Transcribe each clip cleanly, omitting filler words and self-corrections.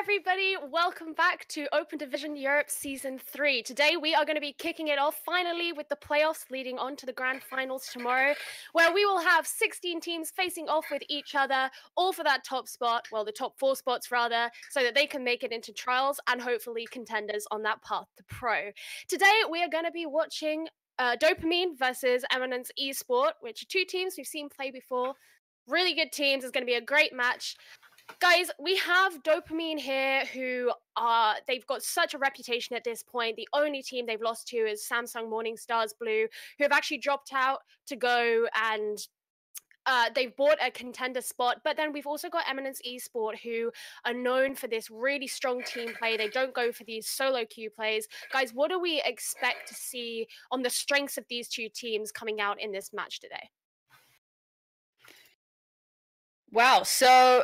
everybody, welcome back to Open Division Europe Season 3. Today we are going to be kicking it off finally with the playoffs leading on to the grand finals tomorrow, where we will have 16 teams facing off with each other, all for that top spot, well the top 4 spots rather, so that they can make it into trials and hopefully contenders on that path to pro. Today we are going to be watching Dopamine versus Eminence eSport, which are two teams we've seen play before. Really good teams. It's going to be a great match. Guys, we have Dopamine here who they've got such a reputation at this point. The only team they've lost to is Samsung Morning Stars Blue, who have actually dropped out to go and they've bought a contender spot. But then we've also got Eminence eSport, who are known for this really strong team play. They don't go for these solo queue plays. Guys, what do we expect to see on the strengths of these two teams coming out in this match today? Wow. So,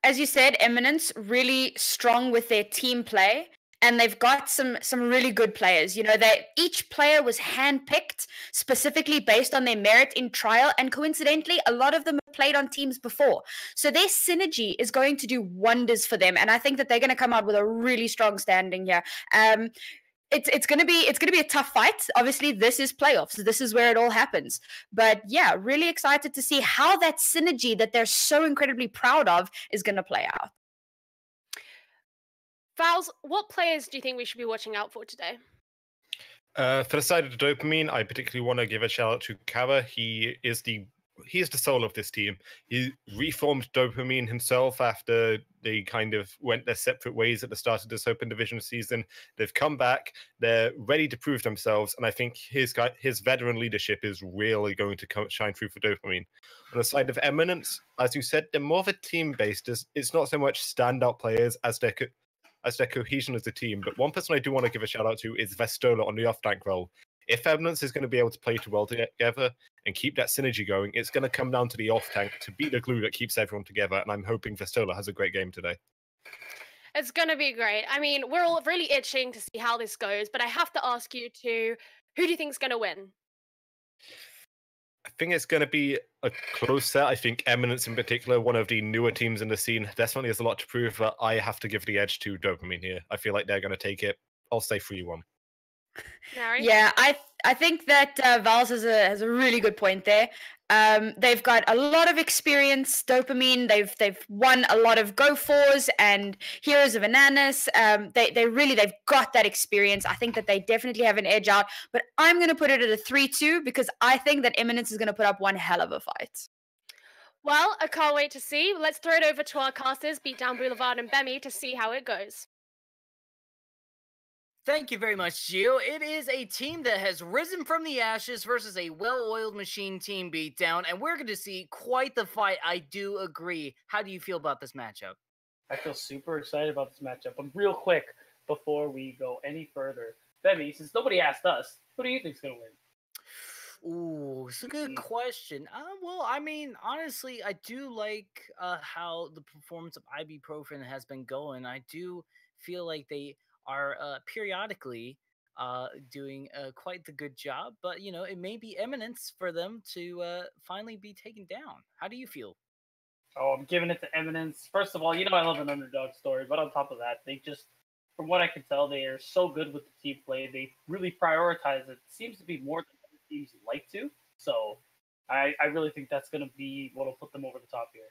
as you said, Eminence really strong with their team play, and they've got some really good players. You know, each player was handpicked specifically based on their merit in trial, and coincidentally, a lot of them have played on teams before. So their synergy is going to do wonders for them, and I think that they're going to come out with a really strong standing here. It's gonna be a tough fight. Obviously, this is playoffs. This is where it all happens. But yeah, really excited to see how that synergy that they're so incredibly proud of is gonna play out. Vals, what players do you think we should be watching out for today? For the side of the Dopamine, I particularly want to give a shout out to Kara. He is the soul of this team. He reformed Dopamine himself after they kind of went their separate ways at the start of this Open Division season. They've come back. They're ready to prove themselves, and I think his veteran leadership is really going to shine through for Dopamine. On the side of Eminence, as you said, they're more of a team-based. It's not so much standout players as their cohesion as a team. But one person I do want to give a shout out to is Vestola on the off-tank role. If Eminence is going to be able to play too well together and keep that synergy going, it's going to come down to the off-tank to be the glue that keeps everyone together, and I'm hoping Vestola has a great game today. It's going to be great. I mean, we're all really itching to see how this goes, but I have to ask you two, who do you think is going to win? I think it's going to be a close set. I think Eminence in particular, one of the newer teams in the scene, definitely has a lot to prove, but I have to give the edge to Dopamine here. I feel like they're going to take it. I'll say 3-1. Mary? Yeah, I think that Vals has a really good point there. They've got a lot of experience. Dopamine, they've won a lot of Go4s and Heroes of Analysts. They've got that experience. I think that they definitely have an edge out. But I'm going to put it at a 3-2 because I think that Eminence is going to put up one hell of a fight. Well, I can't wait to see. Let's throw it over to our casters, Beatdown Boulevard and Bemi, to see how it goes. Thank you very much, Gio. It is a team that has risen from the ashes versus a well-oiled machine team Beatdown, and we're going to see quite the fight. I do agree. How do you feel about this matchup? I feel super excited about this matchup. But real quick, before we go any further, Bemi, since nobody asked us, who do you think's going to win? Ooh, it's a good question. Well, I mean, honestly, I do like how the performance of ibuprofen has been going. I do feel like they are periodically doing quite the good job, but you know, it may be Eminence for them to finally be taken down. How do you feel? Oh, I'm giving it to Eminence. First of all, you know I love an underdog story, but on top of that, they just, from what I can tell, they are so good with the team play. They really prioritize it. Seems to be more than other teams like to. So I really think that's going to be what will put them over the top here.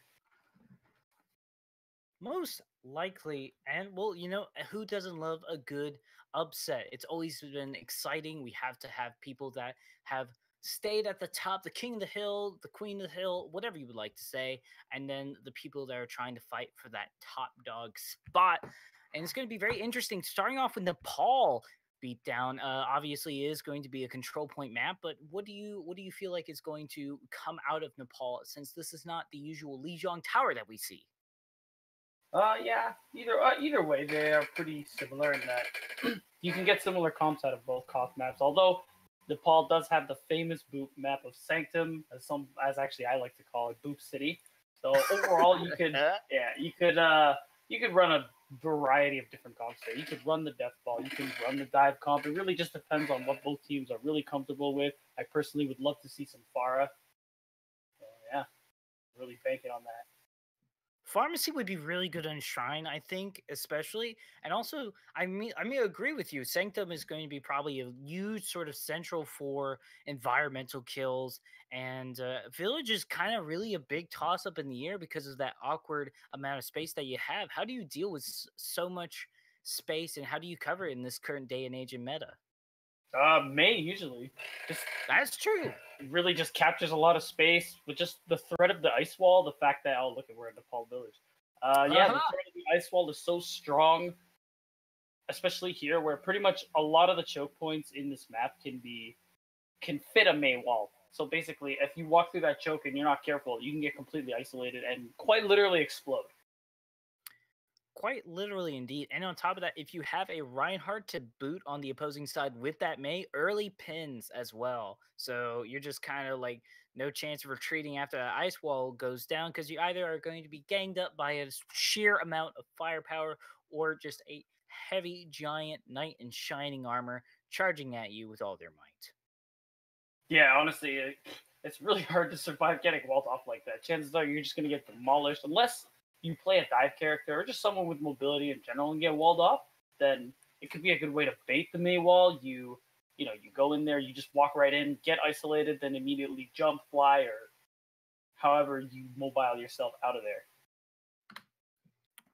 Most likely, and well, you know, who doesn't love a good upset? It's always been exciting. We have to have people that have stayed at the top, the king of the hill, the queen of the hill, whatever you would like to say, and then the people that are trying to fight for that top dog spot. And it's going to be very interesting. Starting off with Nepal Beatdown, obviously is going to be a control point map, but what do you feel like is going to come out of Nepal, since this is not the usual Lijiang Tower that we see? Yeah, either way, they are pretty similar in that you can get similar comps out of both KOF maps. Although Nepal does have the famous Boop map of Sanctum, as actually I like to call it, Boop City. So overall, you could run a variety of different comps there. You could run the death ball, you can run the dive comp. It really just depends on what both teams are really comfortable with. I personally would love to see some Pharah. So yeah, really banking on that. Pharmacy would be really good on Shrine, I think, especially. And also, I mean, agree with you. Sanctum is going to be probably a huge sort of central for environmental kills. And Village is kind of really a big toss up in the air because of that awkward amount of space that you have. How do you deal with so much space, and how do you cover it in this current day and age in meta? May usually. That's true. Really just captures a lot of space with just the threat of the ice wall. The fact that, oh, look at, we're in Nepal Village. The threat of the ice wall is so strong, especially here, where pretty much a lot of the choke points in this map can fit a May wall. So basically, if you walk through that choke and you're not careful, you can get completely isolated and quite literally explode. Quite literally, indeed. And on top of that, if you have a Reinhardt to boot on the opposing side with that May, early pins as well. So you're just kind of like no chance of retreating after the ice wall goes down, because you either are going to be ganged up by a sheer amount of firepower or just a heavy giant knight in shining armor charging at you with all their might. Yeah, honestly, it's really hard to survive getting walled off like that. Chances are you're just going to get demolished unless you play a dive character or just someone with mobility in general and get walled off. Then it could be a good way to bait the May wall. You go in there, you just walk right in, get isolated, then immediately jump, fly, or however you mobile yourself out of there.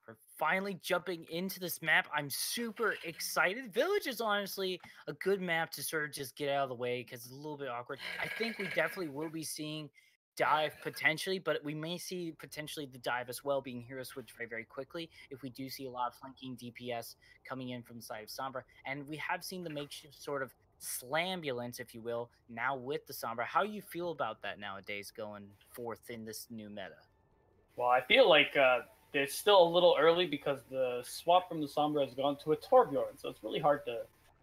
We're finally jumping into this map. I'm super excited. Village is honestly a good map to sort of just get out of the way because it's a little bit awkward. I think we definitely will be seeing dive potentially, but we may see potentially the dive as well being hero switch very, very quickly if we do see a lot of flanking DPS coming in from the side of Sombra. And we have seen the makeshift sort of slambulance, if you will, now with the Sombra. How do you feel about that nowadays going forth in this new meta? Well, I feel like it's still a little early because the swap from the Sombra has gone to a Torbjorn, so it's really hard to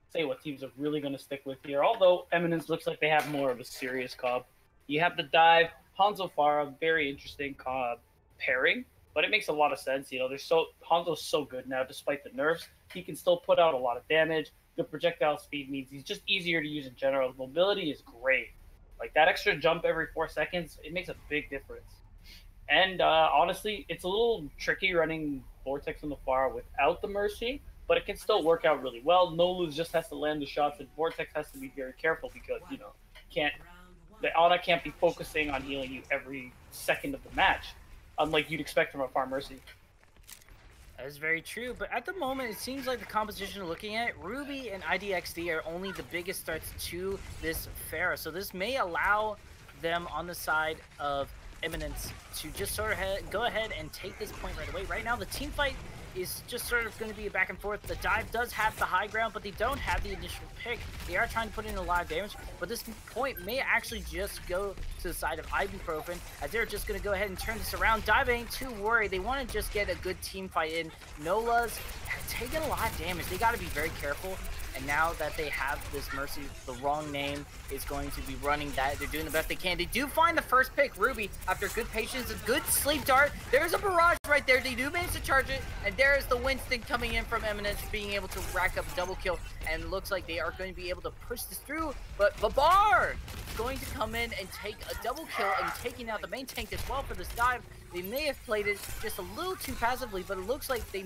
say what teams are really going to stick with here, although Eminence looks like they have more of a serious comp. You have the dive, Hanzo Pharah, very interesting pairing, but it makes a lot of sense. Hanzo's so good now, despite the nerfs. He can still put out a lot of damage. The projectile speed means he's just easier to use in general. His mobility is great. Like that extra jump every 4 seconds, it makes a big difference. And honestly, it's a little tricky running Vortex on the Pharah without the Mercy, but it can still work out really well. Noluz just has to land the shots, and Vortex has to be very careful because, the Ana can't be focusing on healing you every second of the match, unlike you'd expect from a Farm Mercy. That is very true, but at the moment, it seems like the composition looking at it, Ruby and IDXD are only the biggest threats to this Pharah. So this may allow them on the side of Eminence to just sort of go ahead and take this point right away. Right now, the team fight is just sort of going to be a back and forth. The dive does have the high ground, but they don't have the initial pick. They are trying to put in a lot of damage, but this point may actually just go to the side of Ibuprofen, as they're just going to go ahead and turn this around. Dive ain't too worried. They want to just get a good team fight in. Nola's taking a lot of damage. They got to be very careful. And now that they have this Mercy, the wrong name is going to be running that. They're doing the best they can. They do find the first pick, Ruby, after good patience, a good sleep dart. There's a barrage right there. They do manage to charge it. And there is the Winston coming in from Eminence, being able to rack up a double kill. And it looks like they are going to be able to push this through. But Babar is going to come in and take a double kill and taking out the main tank as well for this dive. They may have played it just a little too passively, but it looks like they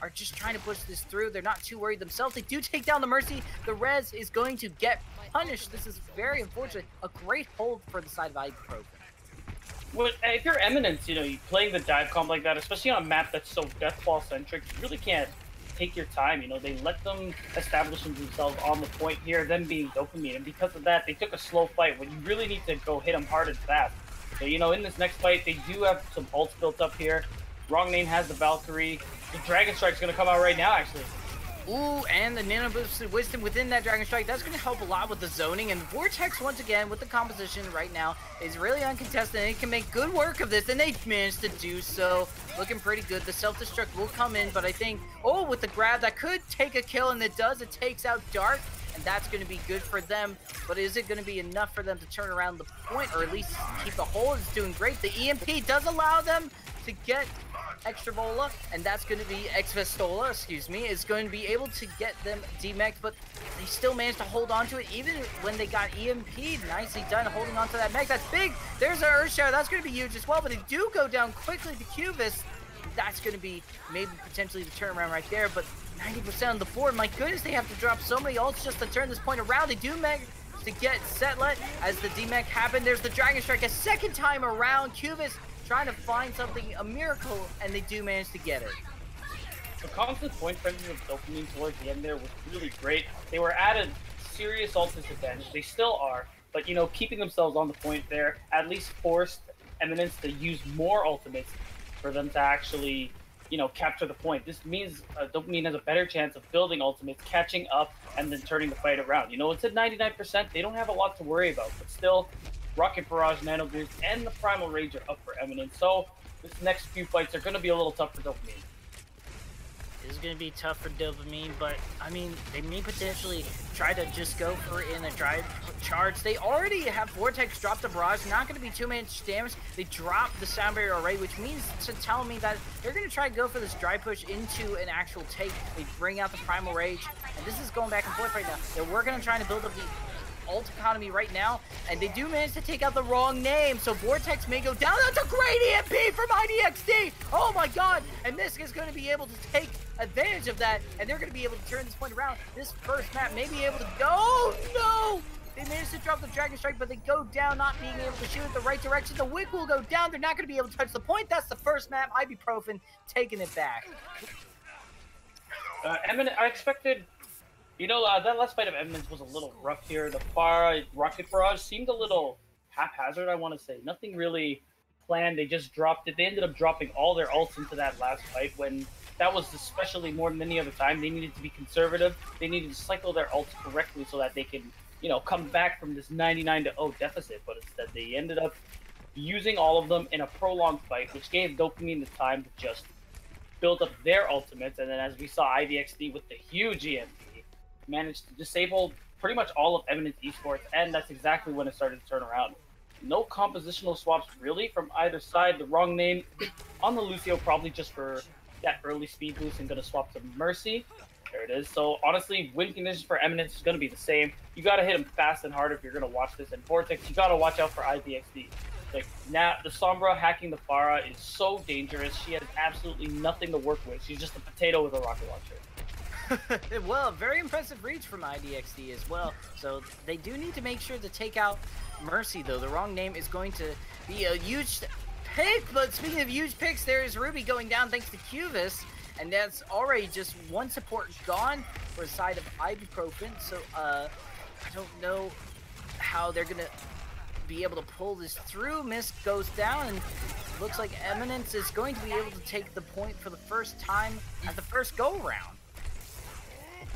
are just trying to push this through. They're not too worried themselves. They do take down the Mercy. The res is going to get punished. This is very unfortunate. A great hold for the side of Ibuprofen. Well, if you're Eminence, you playing the dive comp like that, especially on a map that's so deathfall centric, you really can't take your time. They let them establish themselves on the point here, them being Dopamine, and because of that, they took a slow fight when you really need to go hit them hard and fast. So, in this next fight, they do have some ults built up here. Wrong Name has the Valkyrie. The Dragon Strike's going to come out right now, actually. Ooh, and the Nano Boosted Wisdom within that Dragon Strike. That's going to help a lot with the zoning. And Vortex, once again, with the composition right now, is really uncontested. And it can make good work of this, and they managed to do so. Looking pretty good. The Self-Destruct will come in, but I think, with the grab, that could take a kill, and it does. It takes out Dark, and that's going to be good for them. But is it going to be enough for them to turn around the point, or at least keep the hold? It's doing great. The EMP does allow them to get Extra Vola, and that's going to be Exvestola, is going to be able to get them demeched, but they still managed to hold on to it even when they got EMP'd. Nicely done holding on to that mech. That's big. There's an Earth Shower. That's going to be huge as well, but they do go down quickly to Cubis, that's going to be maybe potentially the turnaround right there. But 90% on the board, my goodness, they have to drop so many ults just to turn this point around. They do manage to get Setlet as the DMEC happened. There's the Dragon Strike a second time around. Cubis trying to find something, a miracle, and they do manage to get it. The constant point frenzy of Dopamine towards the end there was really great. They were at a serious ult disadvantage. They still are, but you know, keeping themselves on the point there at least forced Eminence to use more ultimates for them to actually, you know, capture the point. This means Dopamine has a better chance of building ultimates, catching up, and then turning the fight around. You know, it's at 99%. They don't have a lot to worry about, but still, Rocket Barrage, Nano Boost, and the Primal Rage are up for Eminence. So this next few fights are going to be a little tough for Dopamine. This is going to be tough for Dopamine, but I mean, they may potentially try to just go for in a drive charge. They already have Vortex drop the barrage, not going to be too much damage. They drop the sound barrier array, which means to tell me that they're going to try to go for this drive push into an actual take. They bring out the Primal Rage, and this is going back and forth right now. They're working on trying to build up the ult economy right now, and they do manage to take out the wrong name, so Vortex may go down. That's a great EMP from IDXD! Oh my god! And Misk is going to be able to take advantage of that, and they're going to be able to turn this point around. This first map may be able to go. No! They managed to drop the Dragon Strike, but they go down, not being able to shoot it the right direction. The Wick will go down. They're not going to be able to touch the point. That's the first map. Ibuprofen taking it back. Eminence, I expected, you know, that last fight of Eminence was a little rough here. The far Rocket Barrage seemed a little haphazard, I want to say. Nothing really planned. They just dropped it. They ended up dropping all their ults into that last fight when that was especially more than any other time. They needed to be conservative. They needed to cycle their ults correctly so that they can, you know, come back from this 99-0 deficit. But instead, they ended up using all of them in a prolonged fight, which gave Dopamine the time to just build up their ultimates. And then as we saw, IDXD with the huge EMP managed to disable pretty much all of Eminence eSports, and that's exactly when it started to turn around. No compositional swaps really from either side. The wrong name on the Lucio, probably just for that early speed boost, and going to swap to Mercy. There it is. So honestly, win conditions for Eminence is going to be the same. You got to hit them fast and hard if you're going to watch this. And Vortex, you got to watch out for IDXD. Like, now, the Sombra hacking the Pharah is so dangerous. She has absolutely nothing to work with. She's just a potato with a rocket launcher. Well, very impressive reach from IDXD as well. So they do need to make sure to take out Mercy, though. The wrong name is going to be a huge pick. But speaking of huge picks, there is Ruby going down thanks to Cubis. And that's already just one support gone for the side of Ibuprofen. So I don't know how they're going to be able to pull this through. Mist goes down, and looks like Eminence is going to be able to take the point for the first time at the first go-round.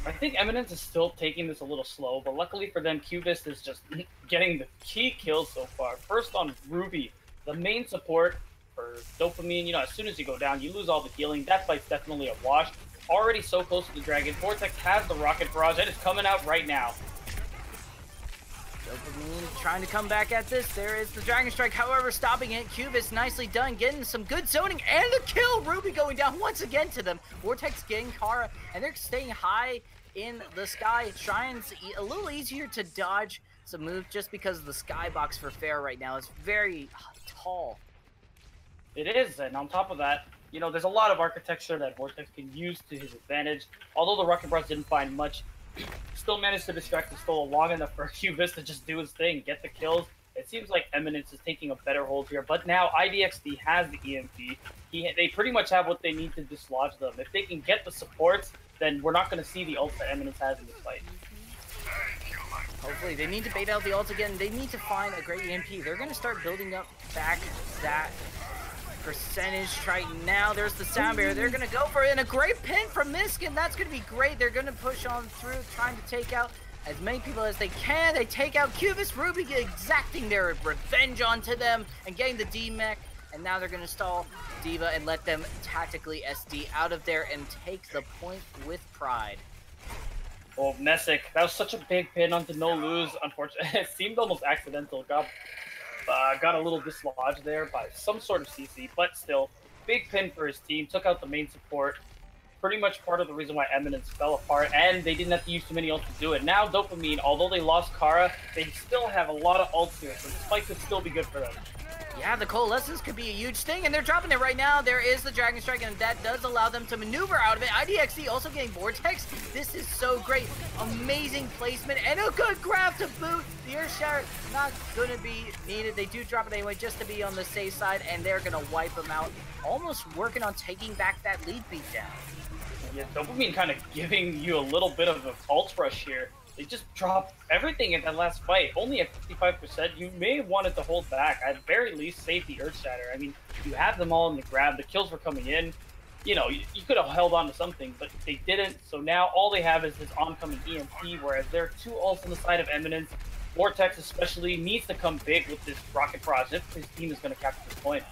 I think Eminence is still taking this a little slow, but luckily for them, Cubist is just getting the key kills so far. First on Ruby, the main support for Dopamine. You know, as soon as you go down, you lose all the healing. That fight's definitely a wash. Already so close to the Dragon. Vortex has the Rocket Barrage, and it's coming out right now. Dopamine trying to come back at this. There is the Dragon Strike, however, stopping it. Cubis nicely done, getting some good zoning, and the kill! Ruby going down once again to them. Vortex getting Kara, and they're staying high in the sky. Shines a little easier to dodge some moves just because of the skybox for Fair right now. It's very tall. It is, and on top of that, you know, there's a lot of architecture that Vortex can use to his advantage. Although the Rocket Barrage didn't find much, still managed to distract the Stole long enough for Cubis to just do his thing, get the kills. It seems like Eminence is taking a better hold here, but now IDXD has the EMP. They pretty much have what they need to dislodge them. If they can get the supports, then we're not going to see the ult that Eminence has in this fight. Hopefully, they need to bait out the ult again. They need to find a great EMP. They're going to start building up back that percentage right now. There's the sound barrier. They're going to go for it, and a great pin from Misk, and that's going to be great. They're going to push on through, trying to take out as many people as they can. They take out Cubis. Ruby exacting their revenge onto them and getting the D-Mech. And now they're going to stall D.Va and let them tactically SD out of there and take the point with pride. Oh, Messick, that was such a big pin onto No Lose. Unfortunately, it seemed almost accidental. Got a little dislodged there by some sort of CC, but still, big pin for his team. Took out the main support. Pretty much part of the reason why Eminence fell apart, and they didn't have to use too many ults to do it. Now Dopamine, although they lost Kara, they still have a lot of ults here, so this fight could still be good for them. Yeah, the Coalescence could be a huge thing, and they're dropping it right now. There is the Dragon Strike, and that does allow them to maneuver out of it. IDXC also getting Vortex. This is so great. Amazing placement, and a good grab to boot. The Earth Shatter not going to be needed. They do drop it anyway just to be on the safe side, and they're going to wipe them out. Almost working on taking back that lead beat down. Yeah, Dopamine kind of giving you a little bit of a pulse rush here. They just dropped everything in that last fight. Only at 55%. You may have wanted to hold back. At very least, save the Earth Shatter. I mean, you had them all in the grab. The kills were coming in. You know, you could have held on to something, but they didn't. So now all they have is this oncoming EMP, whereas there are two ults on the side of Eminence. Vortex especially needs to come big with this Rocket Barrage if his team is going to capture this point.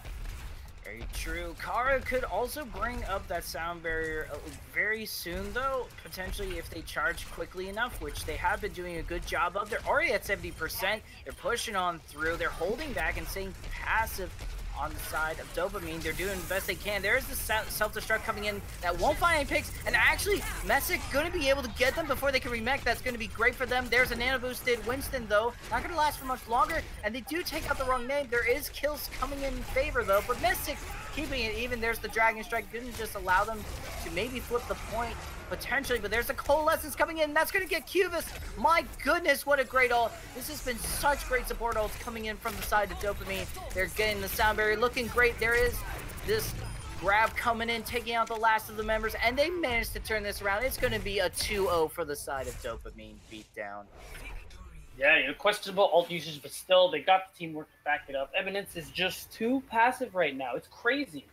Very true. Kara could also bring up that sound barrier very soon, though, potentially if they charge quickly enough, which they have been doing a good job of. They're already at 70%. They're pushing on through. They're holding back and staying passive on the side of Dopamine. They're doing the best they can. There's the self-destruct coming in that won't find any picks, and actually, Messick going to be able to get them before they can remech. That's going to be great for them. There's a nano-boosted Winston, though. Not going to last for much longer, and they do take out the wrong name. There is kills coming in favor, though, but Messick keeping it even. There's the Dragon Strike. Didn't just allow them to maybe flip the point, potentially, but there's a Coalescence coming in. That's going to get Cubus. My goodness, what a great ult. This has been such great support ults coming in from the side of Dopamine. They're getting the sound barrier looking great. There is this grab coming in, taking out the last of the members, and they managed to turn this around. It's going to be a 2-0 for the side of Dopamine beatdown. Yeah, you know, questionable ult usage, but still, they got the teamwork to back it up. Eminence is just too passive right now. It's crazy.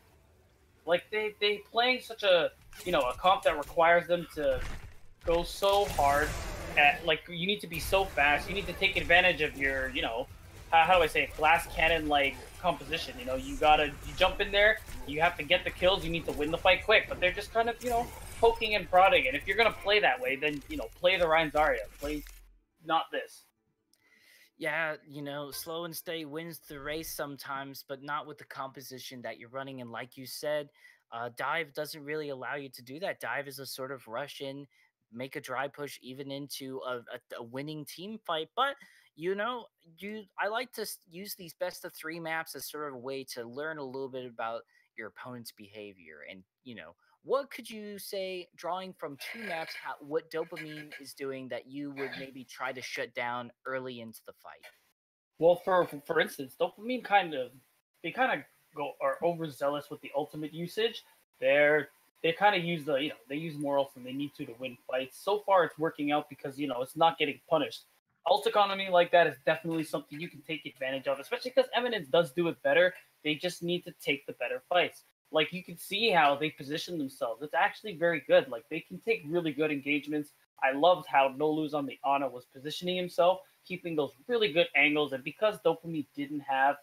Like, they playing such a, you know, a comp that requires them to go so hard at, like, you need to be so fast. You need to take advantage of your, you know, how do I say it, glass cannon-like composition. You know, you jump in there, you have to get the kills, you need to win the fight quick. But they're just kind of, you know, poking and prodding. And if you're going to play that way, then, you know, play the Ryan Zarya. Play not this. Yeah, you know, slow and steady wins the race sometimes, but not with the composition that you're running. And like you said, dive doesn't really allow you to do that. Dive is a sort of rush in, make a dry push even into a winning team fight. But, you know, I like to use these best of 3 maps as sort of a way to learn a little bit about your opponent's behavior. And, you know, what could you say, drawing from 2 maps, what Dopamine is doing that you would maybe try to shut down early into the fight? Well, for instance, Dopamine they kind of are overzealous with the ultimate usage. They kind of use they use more ults than they need to win fights. So far, it's working out because, you know, it's not getting punished. Ult economy like that is definitely something you can take advantage of, especially because Eminence does do it better. They just need to take the better fights. Like, you can see how they position themselves. It's actually very good. Like, they can take really good engagements. I loved how No Lose on the Ana was positioning himself, keeping those really good angles. And because Dopamine didn't have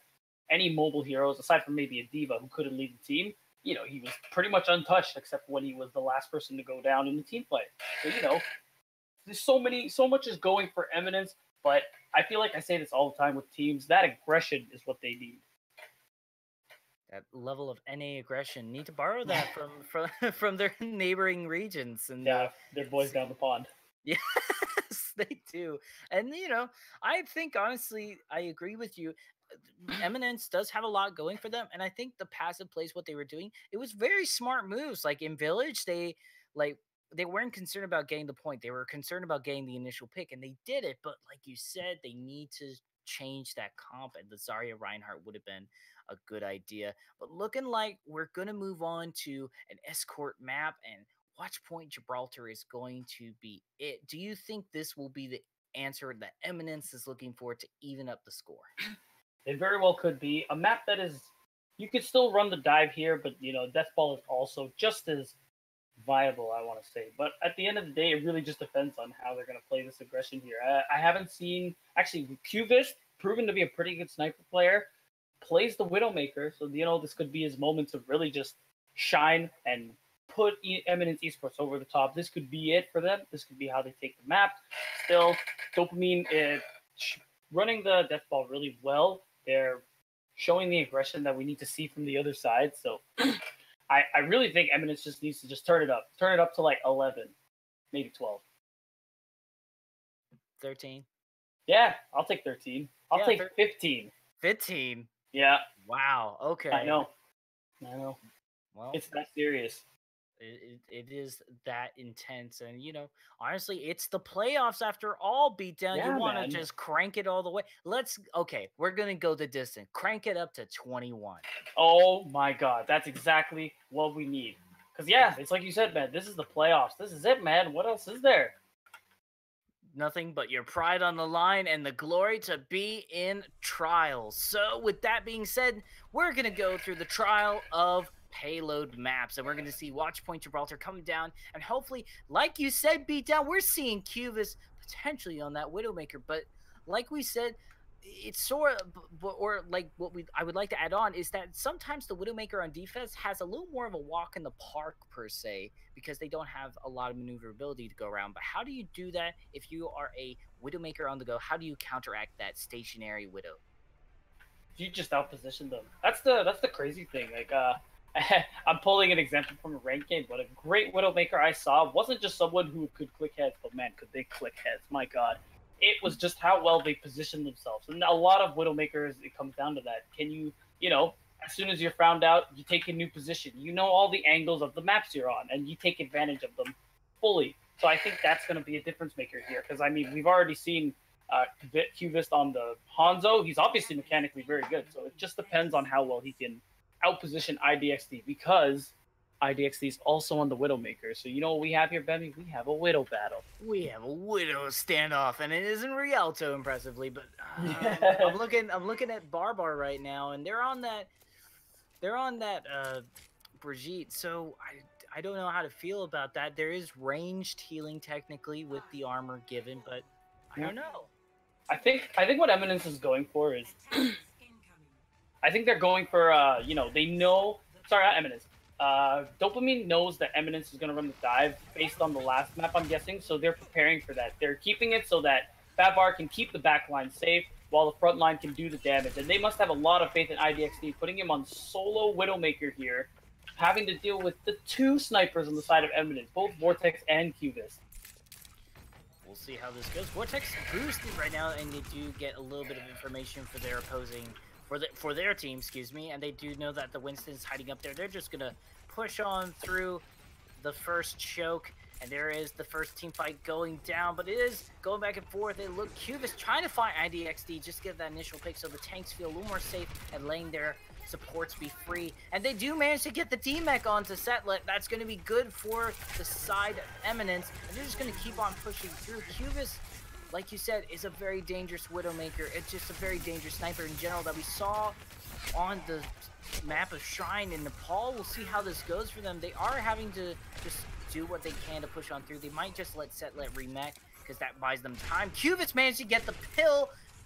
any mobile heroes, aside from maybe a Diva who couldn't lead the team, you know, he was pretty much untouched except when he was the last person to go down in the team fight. So, you know, there's so much is going for Eminence, but I feel like I say this all the time with teams, that aggression is what they need. That level of NA aggression, need to borrow that from their neighboring regions. And yeah, they're boys down the pond. Yes, they do. And, you know, I think, honestly, I agree with you. Eminence does have a lot going for them. And I think the passive plays, what they were doing, it was very smart moves. Like, in Village, they weren't concerned about getting the point. They were concerned about getting the initial pick, and they did it. But like you said, they need to change that comp, and the Zarya Reinhardt would have been a good idea. But looking like we're going to move on to an escort map, and Watchpoint Gibraltar is going to be it. Do you think this will be the answer that Eminence is looking for to even up the score? It very well could be. A map that is, you could still run the dive here, but, you know, Deathball is also just as viable, I want to say. But at the end of the day, it really just depends on how they're going to play this aggression here. I haven't seen, actually, Cubist, proven to be a pretty good sniper player, plays the Widowmaker, so, you know, this could be his moment to really just shine and put Eminence eSports over the top. This could be it for them. This could be how they take the map. Still, Dopamine is running the Deathball really well. They're showing the aggression that we need to see from the other side. So I really think Eminence just needs to just turn it up. Turn it up to like 11, maybe 12. 13? Yeah, I'll take 13. I'll take 15. 15? Yeah, Wow. Okay. I know. Well, It's that serious. it is that intense, and honestly, it's the playoffs after all. Beatdown, you Yeah, want to man. just crank it all the way. We're gonna go the distance. Crank it up to 21. Oh my God, that's exactly what we need. Because yeah, it's like you said, man. This is the playoffs. This is it, man. What else is there? Nothing but your pride on the line and the glory to be in trials. So, with that being said, we're going to go through the trial of payload maps, and we're going to see Watchpoint Gibraltar coming down, and hopefully, like you said, Beatdown, we're seeing Cubis potentially on that Widowmaker, but like we said, it's sort of, or like I would like to add on is that sometimes the Widowmaker on defense has a little more of a walk in the park per se, because they don't have a lot of maneuverability to go around. But how do you do that if you are a Widowmaker on the go? How do you counteract that stationary Widow? You just outposition them. That's the crazy thing. Like I'm pulling an example from a ranked game, but a great Widowmaker I saw wasn't just someone who could click heads, but man, could they click heads? My God. It was just how well they positioned themselves. And a lot of Widowmakers, it comes down to that. Can you, as soon as you're found out, you take a new position. You know all the angles of the maps you're on, and you take advantage of them fully. So I think that's going to be a difference maker here. Because, I mean, we've already seen Cubist on the Hanzo. He's obviously mechanically very good. So it just depends on how well he can outposition IDXD, because IDXD is also on the Widowmaker. So you know what we have here, Benny? We have a Widow battle. We have a Widow standoff, and it isn't Rialto impressively, but I'm looking at Barbar right now, and they're on that Brigitte. So I don't know how to feel about that. There is ranged healing technically with the armor given, but I don't know. I think what Eminence is going for is, I think they're going for they know. Sorry, not Eminence. Dopamine knows that Eminence is going to run the dive based on the last map, I'm guessing. So they're preparing for that. They're keeping it so that Fatbar can keep the back line safe while the front line can do the damage. And they must have a lot of faith in IDXD, putting him on solo Widowmaker here, having to deal with the two snipers on the side of Eminence, both Vortex and Cubist. We'll see how this goes. Vortex boosted right now, and they do get a little bit of information for their opposing, for their team, excuse me, and they do know that the Winston's hiding up there. They're just gonna push on through the first choke, and there is the first team fight going down, but it is going back and forth. It look Cubist trying to find IDXD, just get that initial pick so the tanks feel a little more safe and letting their supports be free. And they do manage to get the D-Mech onto Setlet. That's going to be good for the side of Eminence, and they're just going to keep on pushing through. Cubist, like you said, is a very dangerous Widowmaker. It's just a very dangerous sniper in general that we saw on the map of Shrine in Nepal. We'll see how this goes for them. They are having to just do what they can to push on through. They might just let Setlet remech because that buys them time. Cubist managed to get the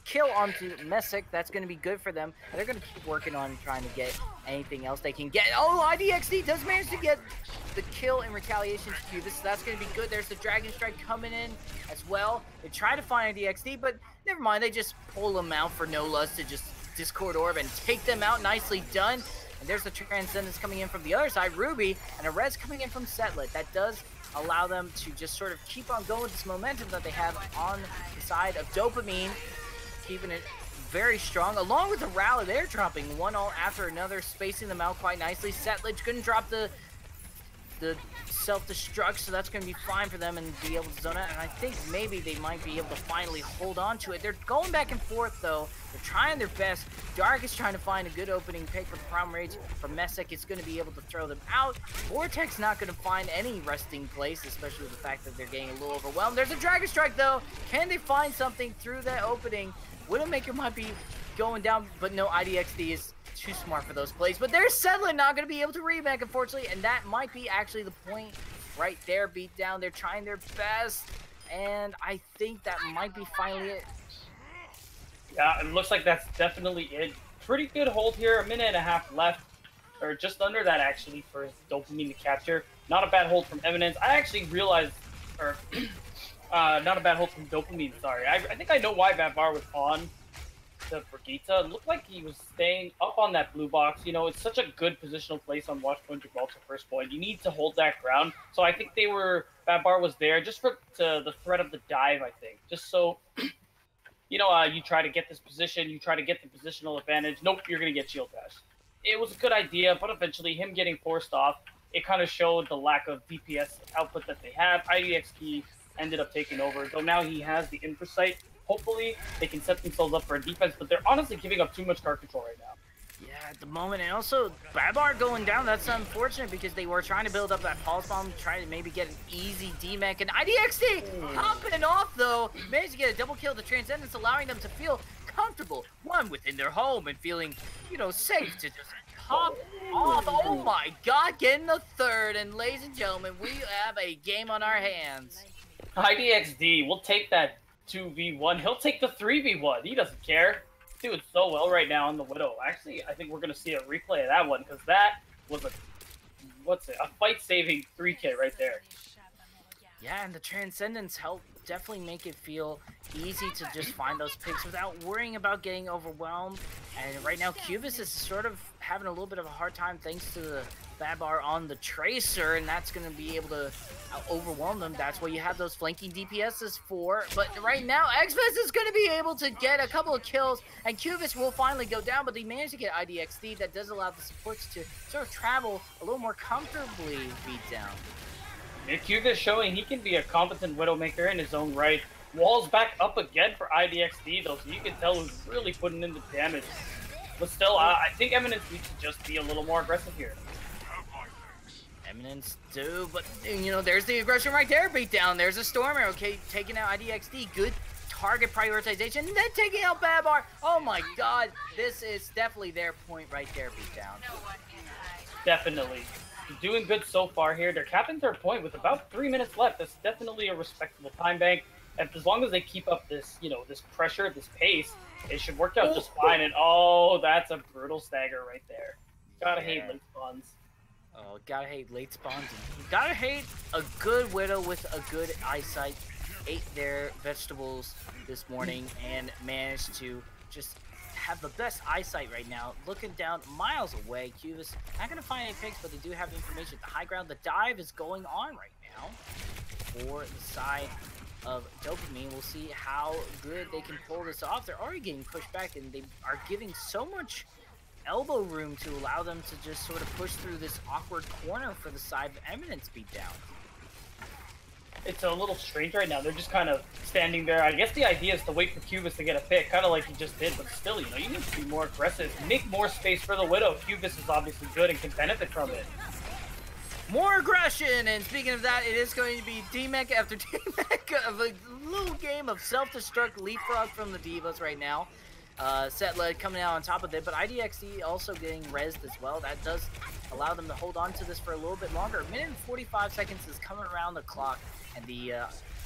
kill onto Messick. That's going to be good for them. And they're going to keep working on trying to get anything else they can get. Oh, IDXD does manage to get the kill in retaliation to Cubist. So that's going to be good. There's the Dragon Strike coming in as well. They try to find IDXD, but never mind. They just pull them out for no less to just Discord Orb and take them out. Nicely done. And there's the Transcendence coming in from the other side, Ruby, and a Res coming in from Setlet. That does allow them to just sort of keep on going with this momentum that they have on the side of Dopamine, keeping it very strong, along with the rally. They're dropping one all after another, spacing them out quite nicely. Setlet couldn't drop the self-destruct, so that's going to be fine for them and be able to zone out. And I think maybe they might be able to finally hold on to it. They're going back and forth, though. They're trying their best. Dark is trying to find a good opening pick for Prime Rage. For Messick, it's going to be able to throw them out. Vortex not going to find any resting place, especially with the fact that they're getting a little overwhelmed. There's a Dragon Strike, though. Can they find something through that opening? Widowmaker might be going down, but no, IDXD is too smart for those plays. But there's Settlin not going to be able to remake, unfortunately, and that might be actually the point right there. Beat down. They're trying their best, and I think that might be finally it. Yeah, it looks like that's definitely it. Pretty good hold here. 1.5 minutes left, or just under that, actually, for Dopamine to capture. Not a bad hold from Eminence. I actually realized, or not a bad hold from Dopamine, sorry. I think I know why Vavar was on the Brigitte. It looked like he was staying up on that blue box. You know, it's such a good positional place on Watchpoint Gibraltar first point. You need to hold that ground. So I think Vavar was there just for the threat of the dive, I think. Just so you try to get this position, you try to get the positional advantage. Nope, you're going to get shield dash. It was a good idea, but eventually him getting forced off, it kind of showed the lack of DPS output that they have. IDXD ended up taking over, though now he has the insight. Hopefully, they can set themselves up for a defense, but they're honestly giving up too much card control right now. Yeah, at the moment, and also Babar going down, that's unfortunate because they were trying to build up that pulse bomb, trying to maybe get an easy D-Mech, and IDXD hopping off though, managed to get a double kill to Transcendence, allowing them to feel comfortable, one within their home and feeling, safe to just hop off. Oh my god, getting the third, and ladies and gentlemen, we have a game on our hands. IDXD will take that 2v1, he'll take the 3v1, he doesn't care. Doing so well right now on the Widow. Actually, I think we're going to see a replay of that one because that was a fight-saving 3K right there. Yeah, and the Transcendence help definitely make it feel easy to just find those picks without worrying about getting overwhelmed. And right now, Cubis is sort of having a little bit of a hard time thanks to the Babar on the Tracer, and that's going to be able to overwhelm them. That's what you have those flanking DPSs for. But right now, Xmas is going to be able to get a couple of kills, and Cubis will finally go down, but they managed to get IDXD. That does allow the supports to sort of travel a little more comfortably beat down. Cubis showing he can be a competent Widowmaker in his own right. Wall's back up again for IDXD, though, so you can tell who's really putting in the damage. But still, I think Eminence needs to just be a little more aggressive here. Eminence do, but there's the aggression right there, beat down. There's a Stormer, okay, taking out IDXD. Good target prioritization, and then taking out Babar. Oh my god, this is definitely their point right there, beat down. Definitely. Doing good so far here. They're capping their point with about 3 minutes left. That's definitely a respectable time bank. And as long as they keep up this, this pressure, this pace, it should work out just fine. And oh, that's a brutal stagger right there. Gotta hate late spawns. Oh, gotta hate late spawns. Gotta hate a good Widow with a good eyesight. Ate their vegetables this morning and managed to just have the best eyesight right now. Looking down miles away. Cubis not gonna find any picks, but they do have information at the high ground. The dive is going on right now for the side of Dopamine. We'll see how good they can pull this off. They're already getting pushed back, and they are giving so much elbow room to allow them to just sort of push through this awkward corner for the side of Eminence beat down. It's a little strange right now. They're just kind of standing there. I guess the idea is to wait for Cubis to get a pick, kind of like he just did, but still, you need to be more aggressive. Make more space for the Widow. Cubis is obviously good and can benefit from it. More aggression, and speaking of that, it is going to be D-Mech after D-Mech of a little game of self-destruct leapfrog from the Divas right now. Sept coming out on top of it, but IDXD also getting rezzed as well. That does allow them to hold on to this for a little bit longer. A minute and 45 seconds is coming around the clock, and the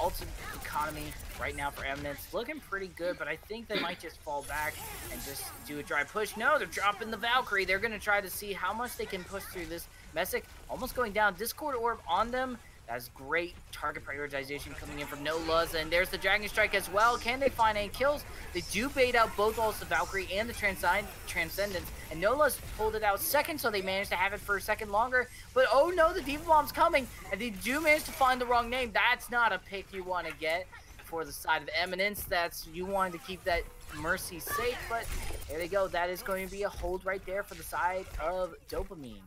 ultimate economy right now for Eminence looking pretty good, but I think they might just fall back and just do a dry push. No, they're dropping the Valkyrie. They're going to try to see how much they can push through this. Messick almost going down. Discord Orb on them. That's great target prioritization coming in from Nola's, and there's the Dragon Strike as well. Can they find any kills? They do bait out both ults, the Valkyrie and the Transcendence, and Nola's pulled it out second, so they managed to have it for a second longer. But oh no, the Diva Bomb's coming, and they do manage to find the wrong name. That's not a pick you want to get for the side of Eminence. That's, you wanted to keep that Mercy safe, but there they go. That is going to be a hold right there for the side of Dopamine.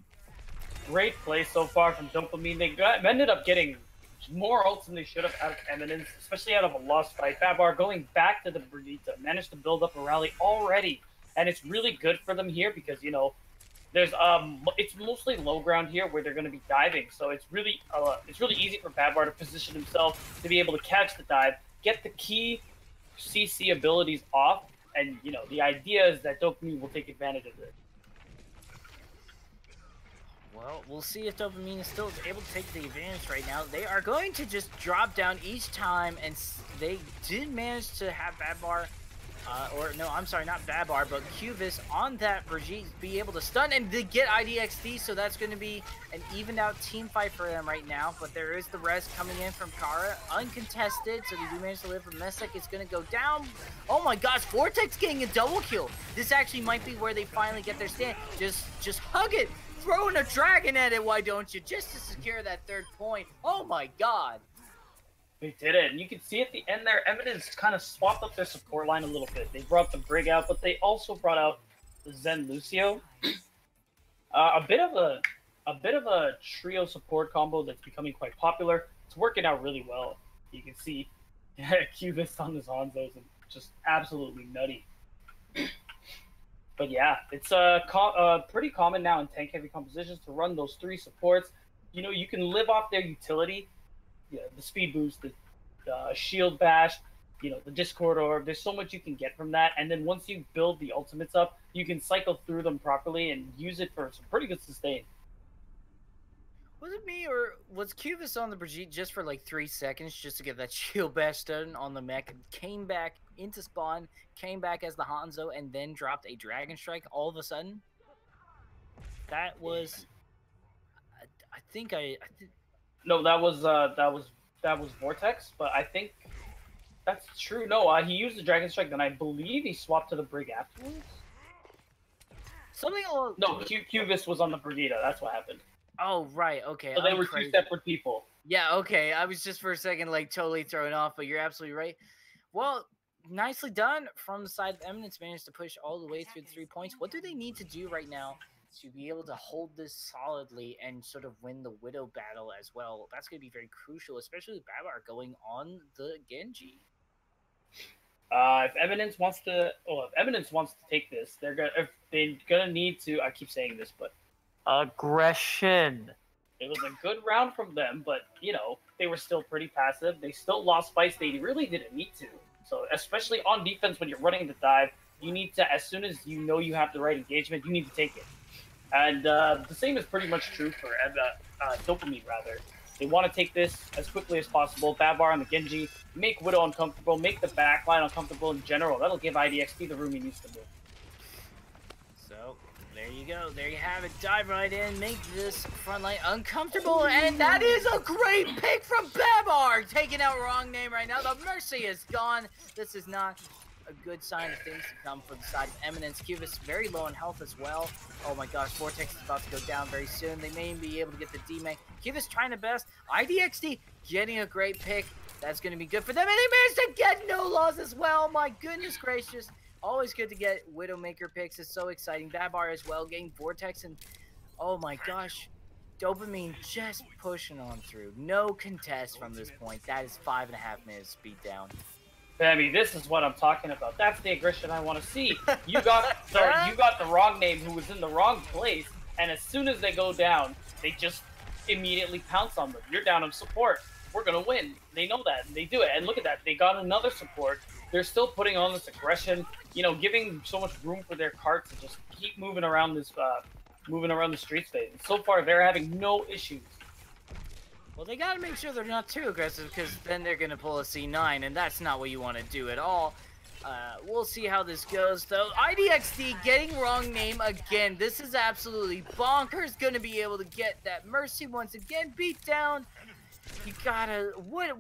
Great play so far from Dopamine. They ended up getting more ults than they should have out of Eminence, especially out of a lost fight. Babar going back to the Brigitte, managed to build up a rally already, and it's really good for them here because, there's it's mostly low ground here where they're going to be diving, so it's really easy for Babar to position himself to be able to catch the dive, get the key CC abilities off, and the idea is that Dopamine will take advantage of it. Well, we'll see if Dopamine is still able to take the advantage right now. They are going to just drop down each time, and they did manage to have Babar, not Babar, but Cubis on that Brigitte be able to stun and to get IDXD, so that's going to be an evened out team fight for them right now. But there is the rest coming in from Kara, uncontested, so they do manage to live. Messick is going to go down. Oh my gosh, Vortex getting a double kill. This actually might be where they finally get their stand. Just hug it. Throwing a dragon at it, why don't you? Just to secure that third point. Oh my god. They did it, and you can see at the end there, Eminence kind of swapped up their support line a little bit. They brought the Brig out, but they also brought out the Zen Lucio. A bit of a trio support combo that's becoming quite popular. It's working out really well. You can see Cubist on his Hanzos and just absolutely nutty. But yeah, it's pretty common now in tank heavy compositions to run those 3 supports. You know, you can live off their utility, the speed boost, the shield bash, the Discord orb. There's so much you can get from that, and then once you build the ultimates up, you can cycle through them properly and use it for some pretty good sustain. Was it me, or was Cubis on the Brigitte just for like 3 seconds just to get that shield bash done on the mech, came back into spawn, came back as the Hanzo, and then dropped a Dragon Strike all of a sudden? That was... I think No, that was Vortex, but I think that's true. No, he used the Dragon Strike, then I believe he swapped to the Brig afterwards. Something along... No, Cubis was on the Brigida. That's what happened. Oh, right, okay. So they were 2 separate people. Yeah, okay. I was just for a second like totally thrown off, but you're absolutely right. Well, nicely done from the side of Eminence. Managed to push all the way through the 3 points. What do they need to do right now to be able to hold this solidly and sort of win the Widow battle as well? That's going to be very crucial, especially with Babar going on the Genji. If Eminence wants to take this, they're gonna need to. I keep saying this, but aggression. It was a good round from them, but they were still pretty passive. They still lost fights they really didn't need to. So especially on defense, when you're running the dive, you need to, as soon as you know you have the right engagement, you need to take it. And the same is pretty much true for Dopamine, rather. They want to take this as quickly as possible. Babar and the Genji, make Widow uncomfortable, make the backline uncomfortable in general. That'll give IDXT the room he needs to move. So, there you go. There you have it. Dive right in, make this front line uncomfortable, and that is a great pick from Babar! Taking out wrong name right now. The Mercy is gone. This is not a good sign of things to come from the side of Eminence. Cubis very low in health as well. Oh my gosh, Vortex is about to go down very soon. They may be able to get the D-Make. Cubis trying the best. IDXT getting a great pick. That's going to be good for them. And they managed to get no loss as well. My goodness gracious. Always good to get Widowmaker picks. It's so exciting. Babar as well, getting Vortex. And oh my gosh, Dopamine just pushing on through. No contest from this point. That is 5.5 minutes speed down. Sammy, this is what I'm talking about. That's the aggression I want to see. You got the wrong name who was in the wrong place, and as soon as they go down, they just immediately pounce on them. You're down on support. We're going to win. They know that, and they do it. And look at that. They got another support. They're still putting on this aggression, giving so much room for their cart to just keep moving around this, moving around the street space. And so far, they're having no issues. Well, they gotta make sure they're not too aggressive, because then they're gonna pull a C9, and that's not what you want to do at all. We'll see how this goes, though. IDXT getting wrong name again. This is absolutely bonkers. Gonna be able to get that Mercy once again beat down. You gotta... What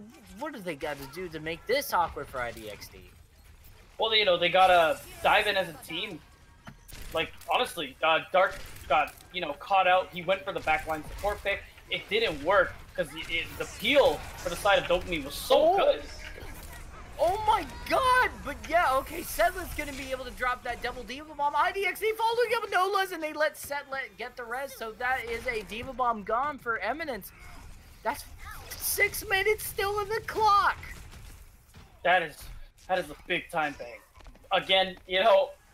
do they got to do to make this awkward for IDXT? Well, they gotta dive in as a team. Like, honestly, Dark got, caught out. He went for the backline support pick. It didn't work because the peel for the side of Dopamine was so good. Oh my god! But yeah, okay, Setlet's gonna be able to drop that double Diva Bomb. IDXT following up with Nolas, and they let Setlet get the res, so that is a Diva Bomb gone for Eminence. That's 6 minutes still in the clock! That is a big time thing. Again,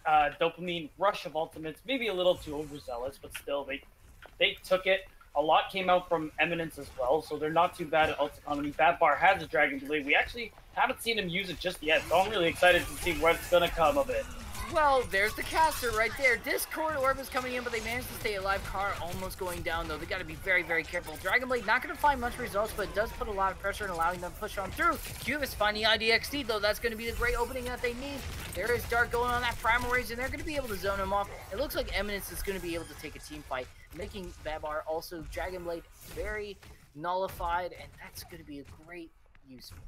Dopamine, rush of ultimates, maybe a little too overzealous, but still, they took it. A lot came out from Eminence as well, so they're not too bad at ult economy. Babar has a Dragon Blade. We actually haven't seen him use it just yet, so I'm really excited to see what's going to come of it. Well, there's the caster right there. Discord Orb is coming in, but they managed to stay alive. Car almost going down, though. They got to be very, very careful. Dragon Blade not going to find much results, but it does put a lot of pressure and allowing them to push on through. Cubis finding IDXT, though. That's going to be the great opening that they need. There is Dark going on that Primal Rage, and they're going to be able to zone him off. It looks like Eminence is going to be able to take a team fight, making Babar also Dragon Blade very nullified, and that's going to be a great use for them.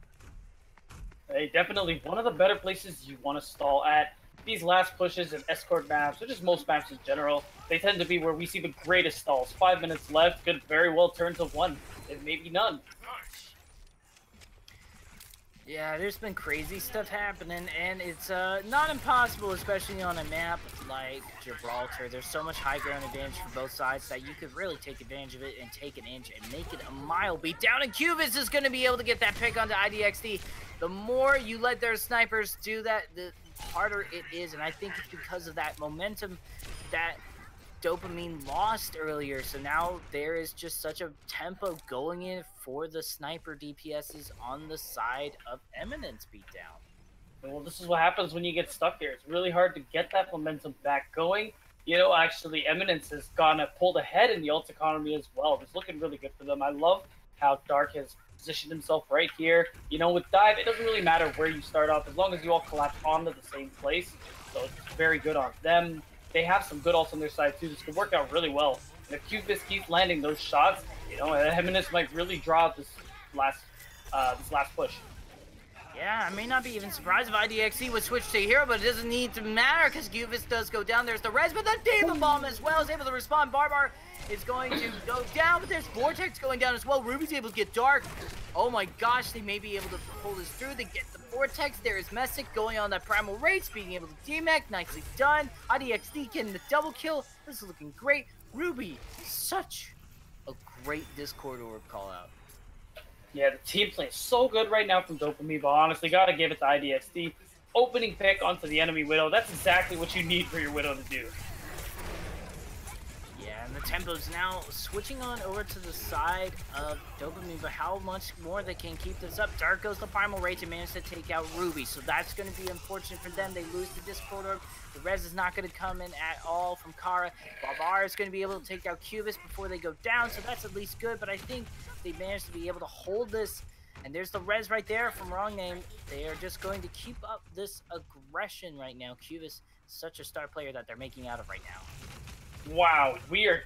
Hey, definitely one of the better places you want to stall at. These last pushes in escort maps, or just most maps in general, they tend to be where we see the greatest stalls. 5 minutes left, could very well turn to 1, if maybe none. Yeah, there's been crazy stuff happening, and it's not impossible, especially on a map like Gibraltar. There's so much high ground advantage for both sides that you could really take advantage of it and take an inch and make it a mile beat down. And Cubis is going to be able to get that pick onto IDXD. The more you let their snipers do that, the harder it is, and I think it's because of that momentum that Dopamine lost earlier, so now there is just such a tempo going in for the sniper DPSs on the side of Eminence beatdown. Well, this is what happens when you get stuck here. It's really hard to get that momentum back going. You know, actually, Eminence has pulled ahead in the ult economy as well. It's looking really good for them. I love how Dark has positioned himself right here. You know, with Dive, it doesn't really matter where you start off as long as you all collapse onto the same place. So it's very good on them. They have some good ults on their side too. This could work out really well. And if Cubis keeps landing those shots, you know, Eminence might really draw out this last push. Yeah, I may not be even surprised if IDXC would switch to hero, but it doesn't need to matter because Cubis does go down. There's the res, but then Demon Bomb as well is able to respond. Barbar is going to go down, but there's Vortex going down as well. Ruby's able to get Dark. Oh my gosh, they may be able to pull this through. They get the Vortex. There is Messick going on that Primal Rage, being able to DMAC. Nicely done. IDXD getting the double kill. This is looking great. Ruby, such a great Discord orb call out. Yeah, the team play is so good right now from Dopamine, but honestly, gotta give it to IDXD. Opening pick onto the enemy Widow, that's exactly what you need for your Widow to do. Yeah, and the tempo's now switching on over to the side of Dopamine, but how much more they can keep this up. Dark goes the Primal Rage and manages to take out Ruby, so that's going to be unfortunate for them. They lose the Discord Orb. The res is not going to come in at all from Kara. Barbar is going to be able to take out Cubis before they go down, so that's at least good, but I think they managed to be able to hold this. And there's the res right there from Wrong Name. They are just going to keep up this aggression right now. Cubis, such a star player that they're making out of right now. Wow, we are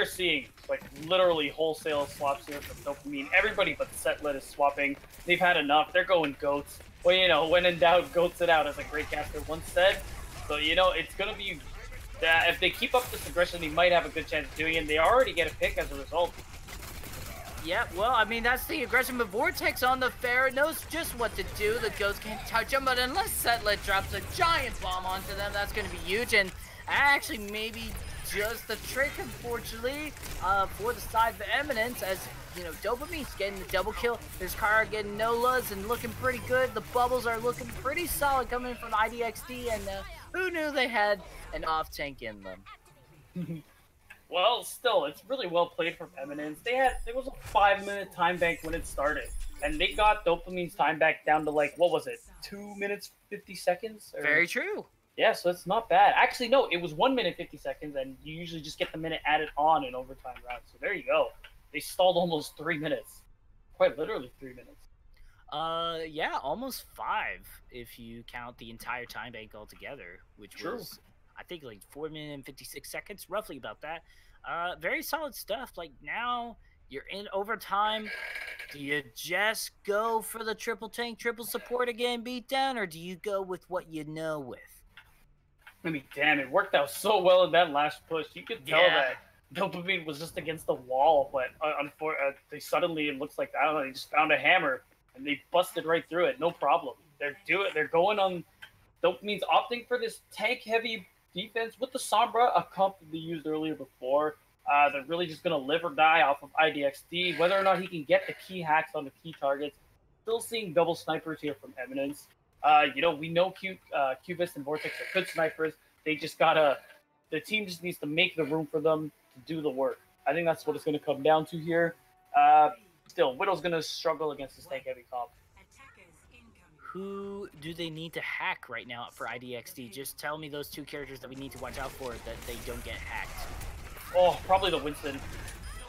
seeing like literally wholesale swaps here from Dopamine. Everybody but Setlet is swapping. They've had enough. They're going goats. Well, you know, when in doubt, goats it out, as a great caster once said. So, you know, it's going to be that if they keep up this aggression, they might have a good chance of doing it. And they already get a pick as a result. Yeah, well, I mean, that's the aggression, but Vortex on the fair knows just what to do. The Ghost can't touch him, but unless Setlet drops a giant bomb onto them, that's going to be huge. And actually, maybe just the trick, unfortunately, for the side of Eminence, as, you know, Dopamine's getting the double kill. There's Kara getting Nolas and looking pretty good. The bubbles are looking pretty solid coming from IDXD, and who knew they had an off-tank in them? Well, still, it's really well played from Eminence. There was a 5-minute time bank when it started, and they got Dopamine's time back down to, like, what was it, 2 minutes 50 seconds? Or... Very true. Yeah, so it's not bad. Actually, no, it was 1 minute 50 seconds, and you usually just get the minute added on in overtime rounds. So there you go. They stalled almost 3 minutes. Quite literally 3 minutes. Yeah, almost 5 if you count the entire time bank altogether, which was, I think, like 4 minutes and 56 seconds, roughly about that. Very solid stuff. Like, now you're in overtime. Do you just go for the triple tank, triple support again, beatdown, or do you go with what you know with? I mean, damn, it worked out so well in that last push. You could tell that Dopamine was just against the wall, but they suddenly, it looks like, I don't know, they just found a hammer, and they busted right through it, no problem. They're going on, Dopamine's opting for this tank-heavy defense with the Sombra, a comp that they used earlier before. They're really just going to live or die off of IDXD, whether or not he can get the key hacks on the key targets. Still seeing double snipers here from Eminence. You know, we know Cubis and Vortex are good snipers. They just the team just needs to make the room for them to do the work. I think that's what it's going to come down to here. Still, Widow's going to struggle against this tank-heavy comp. Who do they need to hack right now for IDXD? Just tell me those two characters that we need to watch out for that they don't get hacked. Oh, probably the Winston.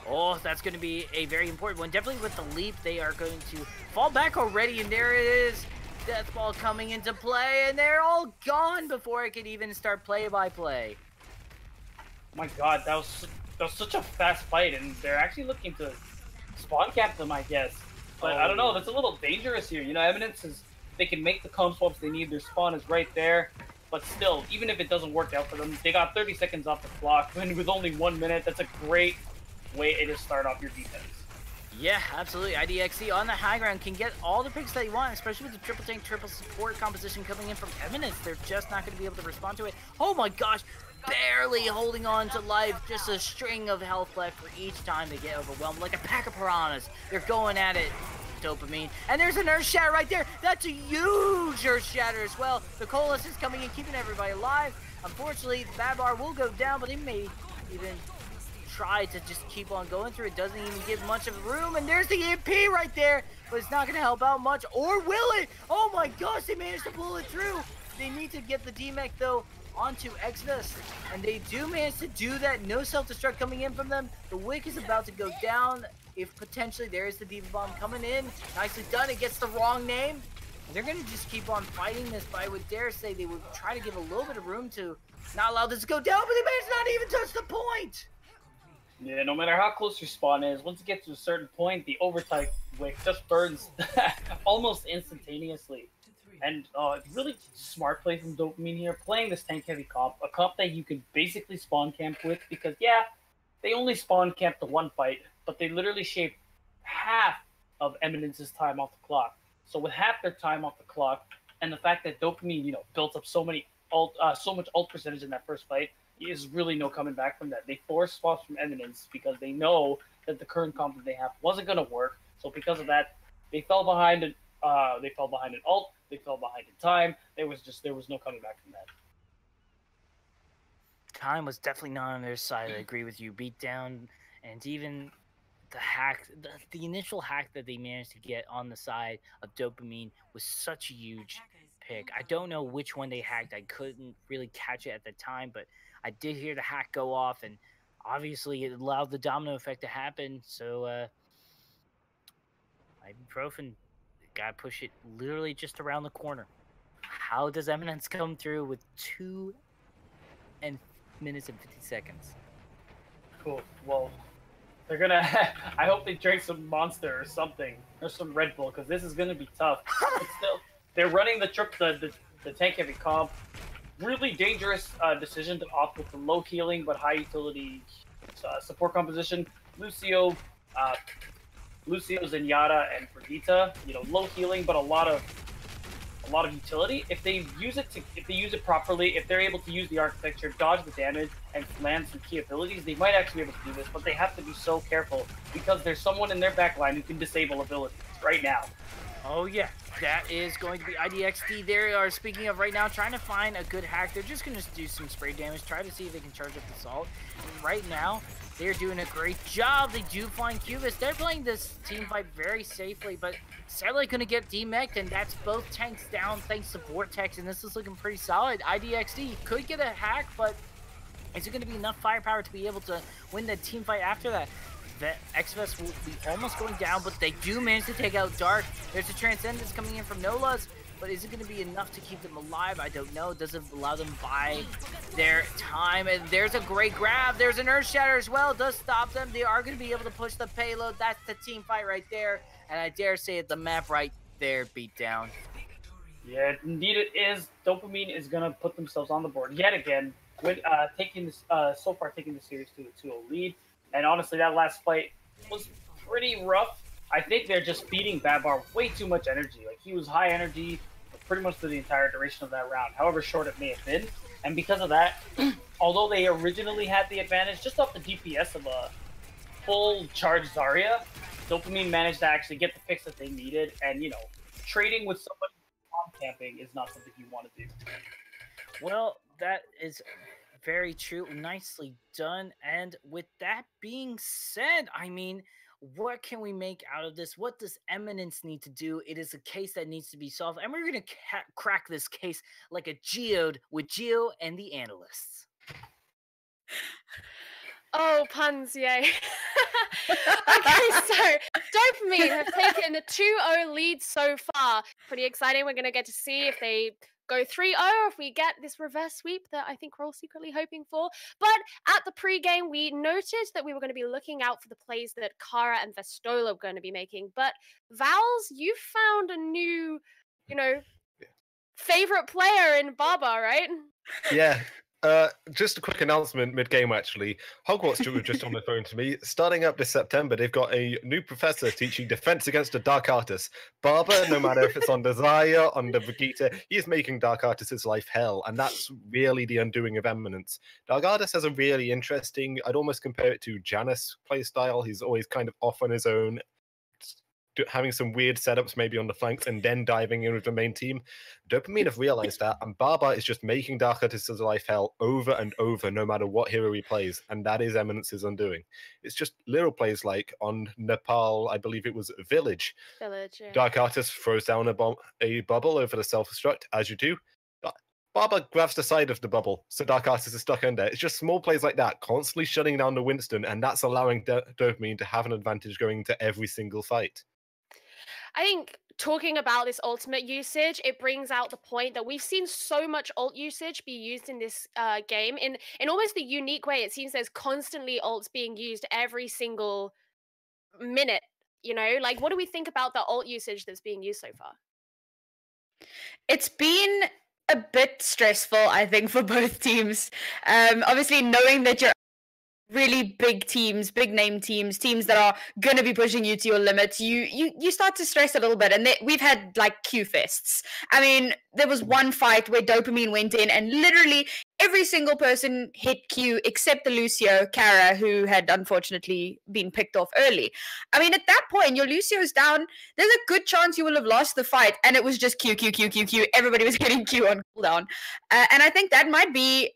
Oh, that's going to be a very important one. Definitely with the leap, they are going to fall back already, and there it is. Death Ball coming into play, and they're all gone before I could even start play-by-play. My God, that was such a fast fight, and they're actually looking to spawn cap them, I guess. But I don't know, that's a little dangerous here. You know, Eminence they can make the comp swaps they need. Their spawn is right there. But still, even if it doesn't work out for them, they got 30 seconds off the clock. And with only 1 minute, that's a great way to start off your defense. Yeah, absolutely. IDXC on the high ground can get all the picks that you want, especially with the triple tank, triple support composition coming in from Eminence. They're just not going to be able to respond to it. Oh my gosh, barely holding on to life. Just a string of health left for each time they get overwhelmed. Like a pack of piranhas. They're going at it. Dopamine. And there's an Earth Shatter right there. That's a huge Earth Shatter as well. The Coalesce is coming in, keeping everybody alive. Unfortunately, Babar will go down, but he may even try to just keep on going through. It doesn't even give much of room, and there's the EMP right there, but it's not going to help out much, or will it? Oh my gosh, they managed to pull it through. They need to get the DMEC though onto Exodus, and they do manage to do that. No self-destruct coming in from them. The Wick is about to go down if potentially there is the D.Va Bomb coming in. Nicely done. It gets the wrong name. They're going to just keep on fighting this, but I would dare say they would try to give a little bit of room to not allow this to go down, but they managed not even touch the point. Yeah, no matter how close your spawn is, once it gets to a certain point, the overtime wick just burns almost instantaneously. And really smart play from Dopamine here, playing this tank heavy comp, a comp that you could basically spawn camp with, because yeah, they only spawn camp the one fight, but they literally shaved half of Eminence's time off the clock. So with half their time off the clock, and the fact that Dopamine, built up so much ult percentage in that first fight, is really no coming back from that. They forced swaps from Eminence because they know that the current comp that they have wasn't going to work. So because of that, they fell behind it. They fell behind an ult. They fell behind in time. There was no coming back from that. Time was definitely not on their side. I agree with you. Beat down, and even the hack, the initial hack that they managed to get on the side of Dopamine was such a huge pick. I don't know which one they hacked. I couldn't really catch it at the time, but I did hear the hack go off, and obviously it allowed the domino effect to happen. So ibuprofen, gotta push it literally just around the corner. How does Eminence come through with 2 minutes and 50 seconds? Cool. Well, they're gonna. I hope they drink some Monster or something, or some Red Bull, because this is gonna be tough. But still, they're running the tank heavy comp. Really dangerous decision to opt with the low healing but high utility support composition. Lucio, Zenyatta, and Brigitte. Low healing but a lot of utility. If they use it properly, if they're able to use the architecture, dodge the damage, and land some key abilities, they might actually be able to do this. But they have to be so careful because there's someone in their backline who can disable abilities right now. Oh yeah, that is going to be IDXD. They are, speaking of right now, trying to find a good hack. They're just going to do some spray damage, try to see if they can charge up the salt. And right now, they're doing a great job. They do find Cubis. They're playing this team fight very safely, but sadly going to get demeched, and that's both tanks down thanks to Vortex, and this is looking pretty solid. IDXD could get a hack, but is it going to be enough firepower to be able to win the team fight after that? The Exodus will be almost going down, but they do manage to take out Dark. There's a Transcendence coming in from Nolas, but is it going to be enough to keep them alive? I don't know. Does it allow them buy their time? And there's a great grab. There's an Earth Shatter as well. Does stop them. They are going to be able to push the payload. That's the team fight right there. And I dare say it, the map right there beat down. Yeah, indeed it is. Dopamine is going to put themselves on the board yet again, with taking the series to a 2-0 lead. And honestly, that last fight was pretty rough. I think they're just feeding Babar way too much energy. Like, he was high energy pretty much for the entire duration of that round, however short it may have been. And because of that, although they originally had the advantage just off the DPS of a full charge Zarya, Dopamine managed to actually get the picks that they needed. And, trading with somebody on camping is not something you want to do. Well, that is very true. Nicely done. And with that being said, I mean, what can we make out of this? What does Eminence need to do? It is a case that needs to be solved, and we're going to crack this case like a geode with Geo and the Analysts. Oh, puns, yay. Okay, so Dopamine have taken a 2-0 lead so far. Pretty exciting. We're going to get to see if they go 3-0, if we get this reverse sweep that I think we're all secretly hoping for. But at the pre-game, we noted that we were going to be looking out for the plays that Kara and Vestola were going to be making. But Vals, you found a new, favorite player in Baba, right? Yeah. Just a quick announcement mid-game, actually. Hogwarts was just on the phone to me. Starting up this September, they've got a new professor teaching defense against the Dark Artist. Barber, no matter if it's on Desire, on the Vegeta, he's making Dark Artist's life hell, and that's really the undoing of Eminence. Dark Artist has a really interesting, I'd almost compare it to Janus playstyle. He's always kind of off on his own, having some weird setups maybe on the flanks and then diving in with the main team. Dopamine have realized that, and Barbar is just making Dark Artist's life hell over and over, no matter what hero he plays, and that is Eminence's undoing. It's just little plays like on Nepal, I believe it was Village. Village, yeah. Dark Artist throws down a bubble over the self-destruct, as you do. Barber grabs the side of the bubble, so Dark Artist is stuck under. It's just small plays like that, constantly shutting down the Winston, and that's allowing Dopamine to have an advantage going into every single fight. I think talking about this ultimate usage, it brings out the point that we've seen so much ult usage be used in this game in almost a unique way. It seems there's constantly ults being used every single minute, you know? Like, what do we think about the ult usage that's being used so far? It's been a bit stressful, I think, for both teams. Obviously, knowing that you're really big teams, big name teams that are going to be pushing you to your limits, you start to stress a little bit. And we've had like Q fests. I mean, there was one fight where Dopamine went in and literally every single person hit Q except the Lucio, Kara, who had unfortunately been picked off early. I mean, at that point, your Lucio's down. There's a good chance you will have lost the fight. And it was just Q. Everybody was hitting Q on cooldown. And I think that might be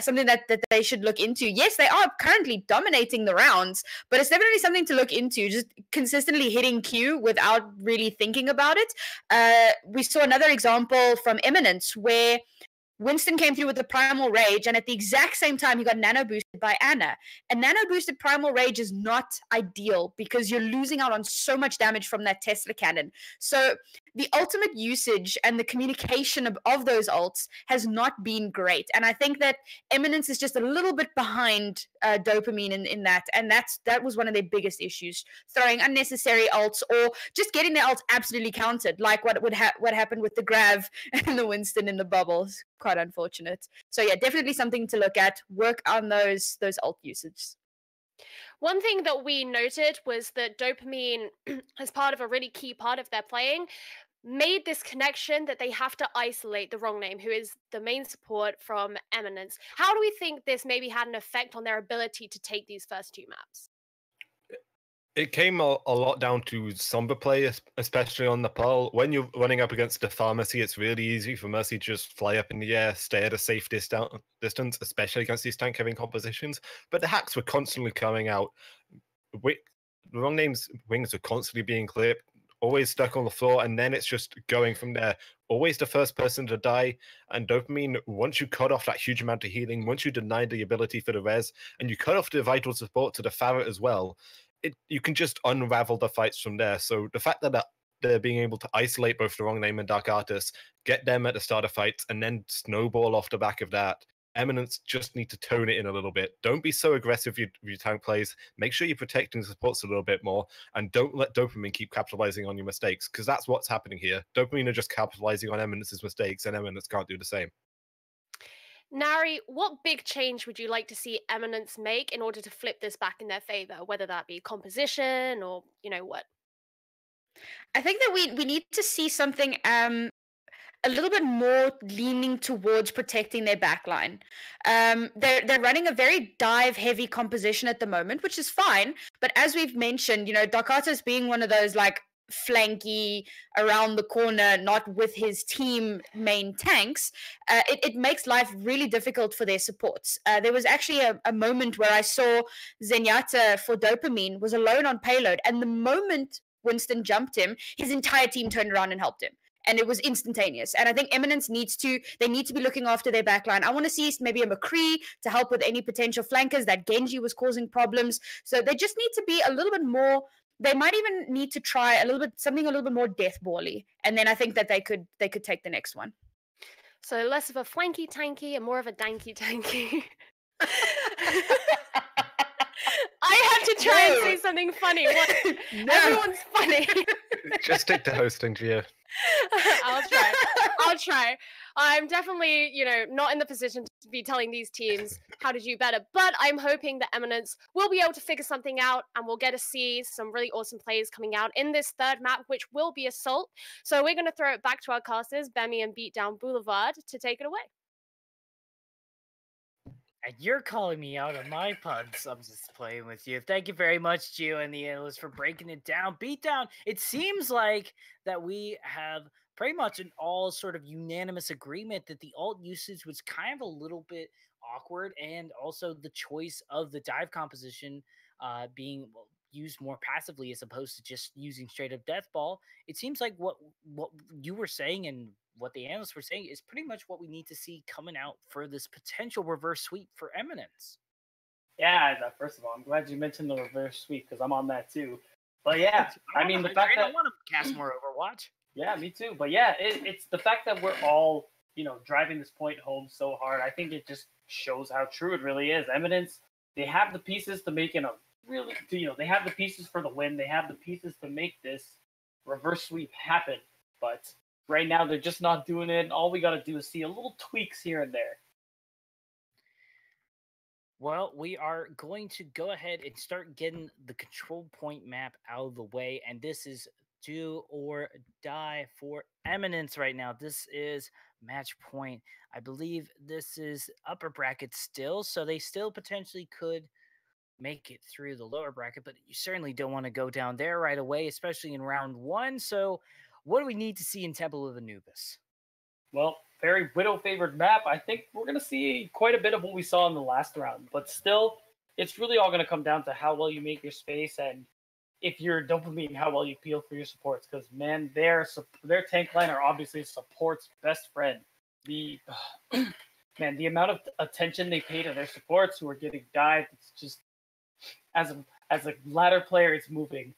something that they should look into. Yes, they are currently dominating the rounds, but it's definitely something to look into, just consistently hitting Q without really thinking about it. We saw another example from Eminence where Winston came through with the Primal Rage, and at the exact same time, he got nano boosted by Ana. And nano boosted Primal Rage is not ideal because you're losing out on so much damage from that Tesla cannon. So the ultimate usage and the communication of those ults has not been great. And I think that Eminence is just a little bit behind Dopamine in that. And that was one of their biggest issues, throwing unnecessary ults or just getting their ults absolutely countered, like what happened with the Grav and the Winston in the bubbles. Quite unfortunate. So yeah, definitely something to look at. Work on those ult usage. One thing that we noted was that Dopamine, as part of a really key part of their playing, made this connection that they have to isolate the wrong name, who is the main support from Eminence. How do we think this maybe had an effect on their ability to take these first two maps? It came a lot down to Sombra play, especially on Nepal. When you're running up against the Pharmacy, it's really easy for Mercy to just fly up in the air, stay at a safe distance, especially against these tank-heavy compositions. But the hacks were constantly coming out. The wrong name's wings are constantly being clipped, always stuck on the floor, and then it's just going from there. Always the first person to die, and Dopamine, once you cut off that huge amount of healing, once you deny the ability for the res, and you cut off the vital support to the Farret as well, you can just unravel the fights from there. So the fact that they're being able to isolate both the wrong name and Dark Artist, get them at the start of fights, and then snowball off the back of that, Eminence just need to tone it in a little bit. Don't be so aggressive with your tank plays. Make sure you're protecting the supports a little bit more, and don't let Dopamine keep capitalizing on your mistakes, because that's what's happening here. Dopamine are just capitalizing on Eminence's mistakes, and Eminence can't do the same. Nari, what big change would you like to see Eminence make in order to flip this back in their favor, whether that be composition or, you know, what? I think that we need to see something a little bit more leaning towards protecting their backline. They're running a very dive-heavy composition at the moment, which is fine. But as we've mentioned, you know, Darkata's being one of those, like, flanky around the corner, not with his team main tanks, it makes life really difficult for their supports. There was actually a moment where I saw Zenyatta for Dopamine was alone on payload, and the moment Winston jumped him, his entire team turned around and helped him. And it was instantaneous. And I think Eminence need to be looking after their backline. I want to see maybe a McCree to help with any potential flankers. That Genji was causing problems. So they just need to be a little bit more. They might even need to try something a little bit more deathball-y. And then I think that they could take the next one. So less of a flanky tanky and more of a danky tanky. I had to try and say something funny. No. Everyone's funny. Just stick to hosting, Gia. I'll try. I'm definitely, not in the position to be telling these teams how to do better, but I'm hoping that Eminence will be able to figure something out and we'll get to see some really awesome plays coming out in this third map, which will be Assault. So we're going to throw it back to our casters, Bemi and Beatdown Boulevard, to take it away. And you're calling me out on my puns. I'm just playing with you. Thank you very much, Gio and the Analysts, for breaking it down. Beatdown, it seems like that we have pretty much an all sort of unanimous agreement that the alt usage was kind of a little bit awkward, and also the choice of the dive composition being used more passively as opposed to just using straight up death ball. It seems like what you were saying and what the analysts were saying is pretty much what we need to see coming out for this potential reverse sweep for Eminence. Yeah, first of all, I'm glad you mentioned the reverse sweep because I'm on that too. But yeah, I mean, the fact that I want to cast more Overwatch. Yeah, me too. But yeah, it's the fact that we're all, driving this point home so hard. I think it just shows how true it really is. Eminence, they have the pieces to make it a really, they have the pieces for the win. They have the pieces to make this reverse sweep happen. But right now, they're just not doing it. And all we got to do is see a little tweaks here and there. Well, we are going to go ahead and start getting the control point map out of the way. And this is do or die for Eminence right now. This is match point. I believe this is upper bracket still, so they still potentially could make it through the lower bracket, but you certainly don't want to go down there right away, especially in round one. So what do we need to see in Temple of Anubis? Well, very Widow-favored map. I think we're going to see quite a bit of what we saw in the last round, but still, it's really all going to come down to how well you make your space and if you're Dopamine, how well you peel for your supports. Because, man, their tank line are obviously support's best friend. The amount of attention they pay to their supports who are getting dived, it's just, as a ladder player, it's moving.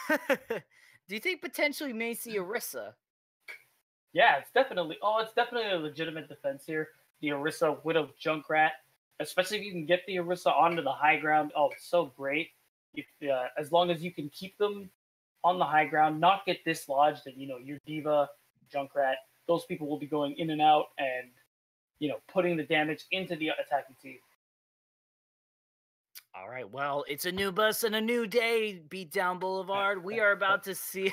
Do you think potentially we may see Orisa? Yeah, it's definitely a legitimate defense here. The Orisa Widow Junkrat, especially if you can get the Orisa onto the high ground. Oh, it's so great. If as long as you can keep them on the high ground, not get dislodged, and your Diva, Junkrat, those people will be going in and out and putting the damage into the attacking team. All right, well, it's a new bus and a new day, Beatdown Boulevard. We are about to see.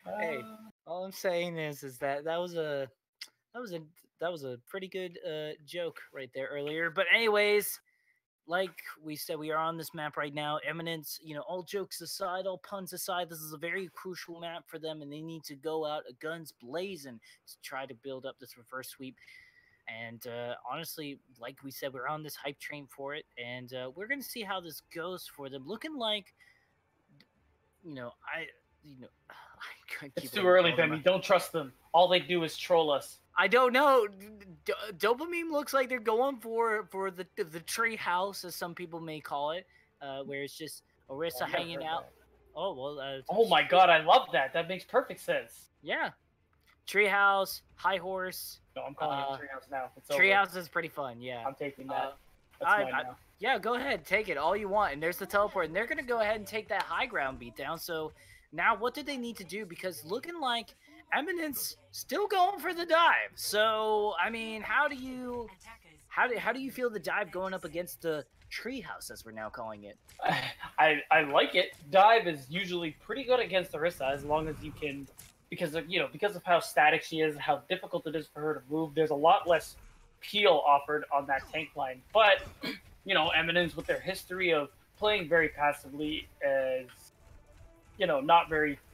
Hey, all I'm saying is that was a pretty good joke right there earlier. But anyways, like we said, we are on this map right now. Eminence, all jokes aside, all puns aside, this is a very crucial map for them, and they need to go out guns blazing to try to build up this reverse sweep. And honestly, like we said, we're on this hype train for it, and we're going to see how this goes for them. Looking like, it's too early, Bemi. Don't trust them. All they do is troll us. I don't know. Dopamine looks like they're going for the tree house, as some people may call it, where it's just Orisa hanging out. Oh well. Oh my God, I love that. That makes perfect sense. Yeah. Treehouse, high horse. No, I'm calling it treehouse now. Treehouse is pretty fun. Yeah. I'm taking that. That's mine now. Yeah, go ahead, take it all you want. And there's the teleport, and they're gonna go ahead and take that high ground beatdown. So now, what do they need to do? Because looking like Eminence still going for the dive. So I mean, how do you feel the dive going up against the treehouse, as we're now calling it? I like it. Dive is usually pretty good against Orisa as long as you can, because of how static she is, how difficult it is for her to move. There's a lot less peel offered on that tank line. But Eminence, with their history of playing very passively,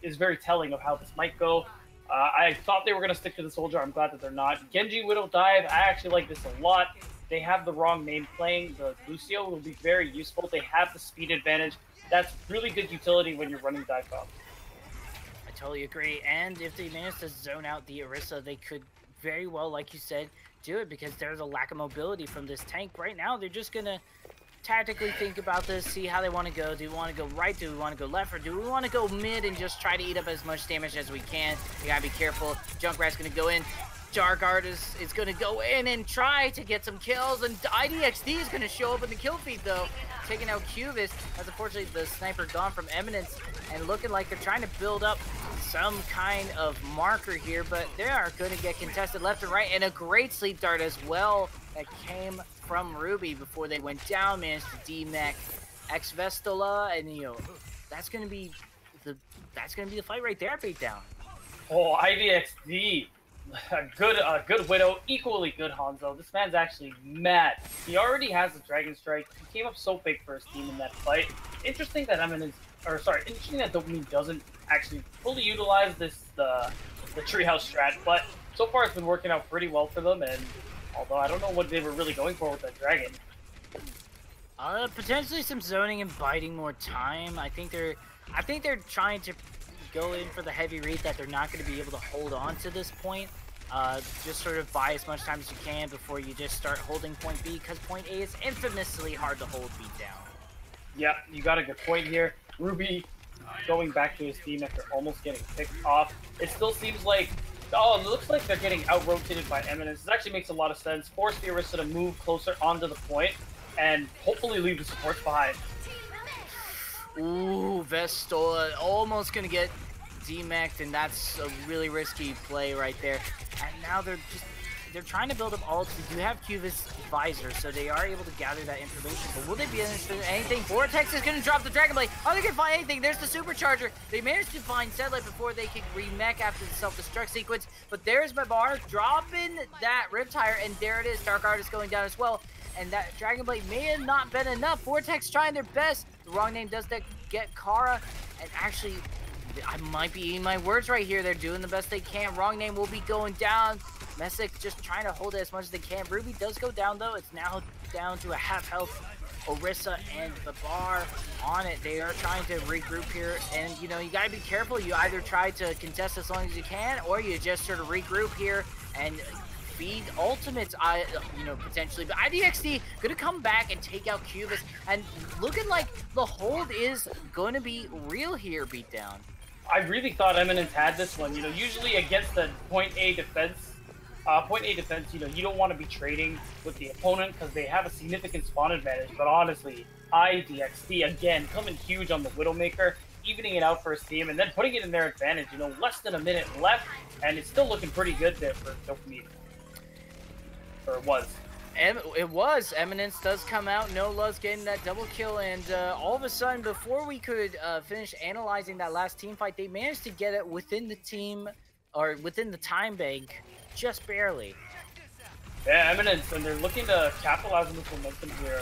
is very telling of how this might go. I thought they were going to stick to the soldier. I'm glad that they're not. Genji Widow dive, I actually like this a lot. They have the wrong main playing. The Lucio will be very useful. They have the speed advantage. That's really good utility when you're running dive bombs. I totally agree. And if they manage to zone out the Orisa, they could very well, like you said, do it, because there's a lack of mobility from this tank. Right now, they're just going to tactically think about this, see how they want to go. Do we want to go right? Do we want to go left? Or do we want to go mid and just try to eat up as much damage as we can? You gotta be careful. Junkrat's gonna go in. Jarguard is gonna go in and try to get some kills, and IDXD is gonna show up in the kill feed though, taking out Cubis, as unfortunately the sniper gone from Eminence, and looking like they're trying to build up some kind of marker here, but they are going to get contested left and right, and a great sleep dart as well that came from Ruby before they went down, managed to D-mech X-Vestola, and that's going to be the fight right there, beatdown. Oh, IDXD. A good Widow, equally good Hanzo. This man's actually mad. He already has the Dragon Strike. He came up so big for his team in that fight. Interesting that interesting that Dopamine doesn't actually fully utilize the treehouse strat, but so far it's been working out pretty well for them, and although I don't know what they were really going for with that Dragon. Potentially some zoning and biding more time. I think they're trying to go in for the heavy read that they're not going to be able to hold on to this point. Just sort of buy as much time as you can before you just start holding point B, because point A is infamously hard to hold beat down. Yeah, you got a good point here. Ruby going back to his team after almost getting picked off. It still seems like, it looks like they're getting out-rotated by Eminence. This actually makes a lot of sense. Force the Orisa to move closer onto the point and hopefully leave the supports behind. Ooh, Vestola almost gonna get D-mech'd, and that's a really risky play right there. And now they're trying to build up ults. They do have Cubis visor, so they are able to gather that information. But will they be interested in anything? Vortex is gonna drop the Dragon Blade. Oh, they can find anything. There's the Supercharger. They managed to find Sept before they can remech after the self-destruct sequence. But there's Babar dropping that Riptire, and there it is. Dark Artist going down as well. And that Dragon Blade may have not been enough. Vortex trying their best. The wrong name does get Kara, and actually, I might be eating my words right here. They're doing the best they can. Wrong name will be going down. Messick just trying to hold it as much as they can. Ruby does go down, though. It's now down to a half health. Orisa and Babar on it. They are trying to regroup here, and you gotta be careful. You either try to contest as long as you can, or you just sort of regroup here and feed ultimates, potentially. But IDXD gonna come back and take out Cubis, and looking like the hold is gonna be real here, beatdown. I really thought Eminence had this one. Usually against the point A defense, you don't want to be trading with the opponent because they have a significant spawn advantage. But honestly, IDXD again coming huge on the Widowmaker, evening it out for his team, and then putting it in their advantage. Less than a minute left, and it's still looking pretty good there for Dopamine. Or it was. It was. Eminence does come out. No Love's getting that double kill, and all of a sudden, before we could finish analyzing that last team fight, they managed to get it within the team, or within the time bank, just barely. Yeah, Eminence, and they're looking to capitalize on this momentum here.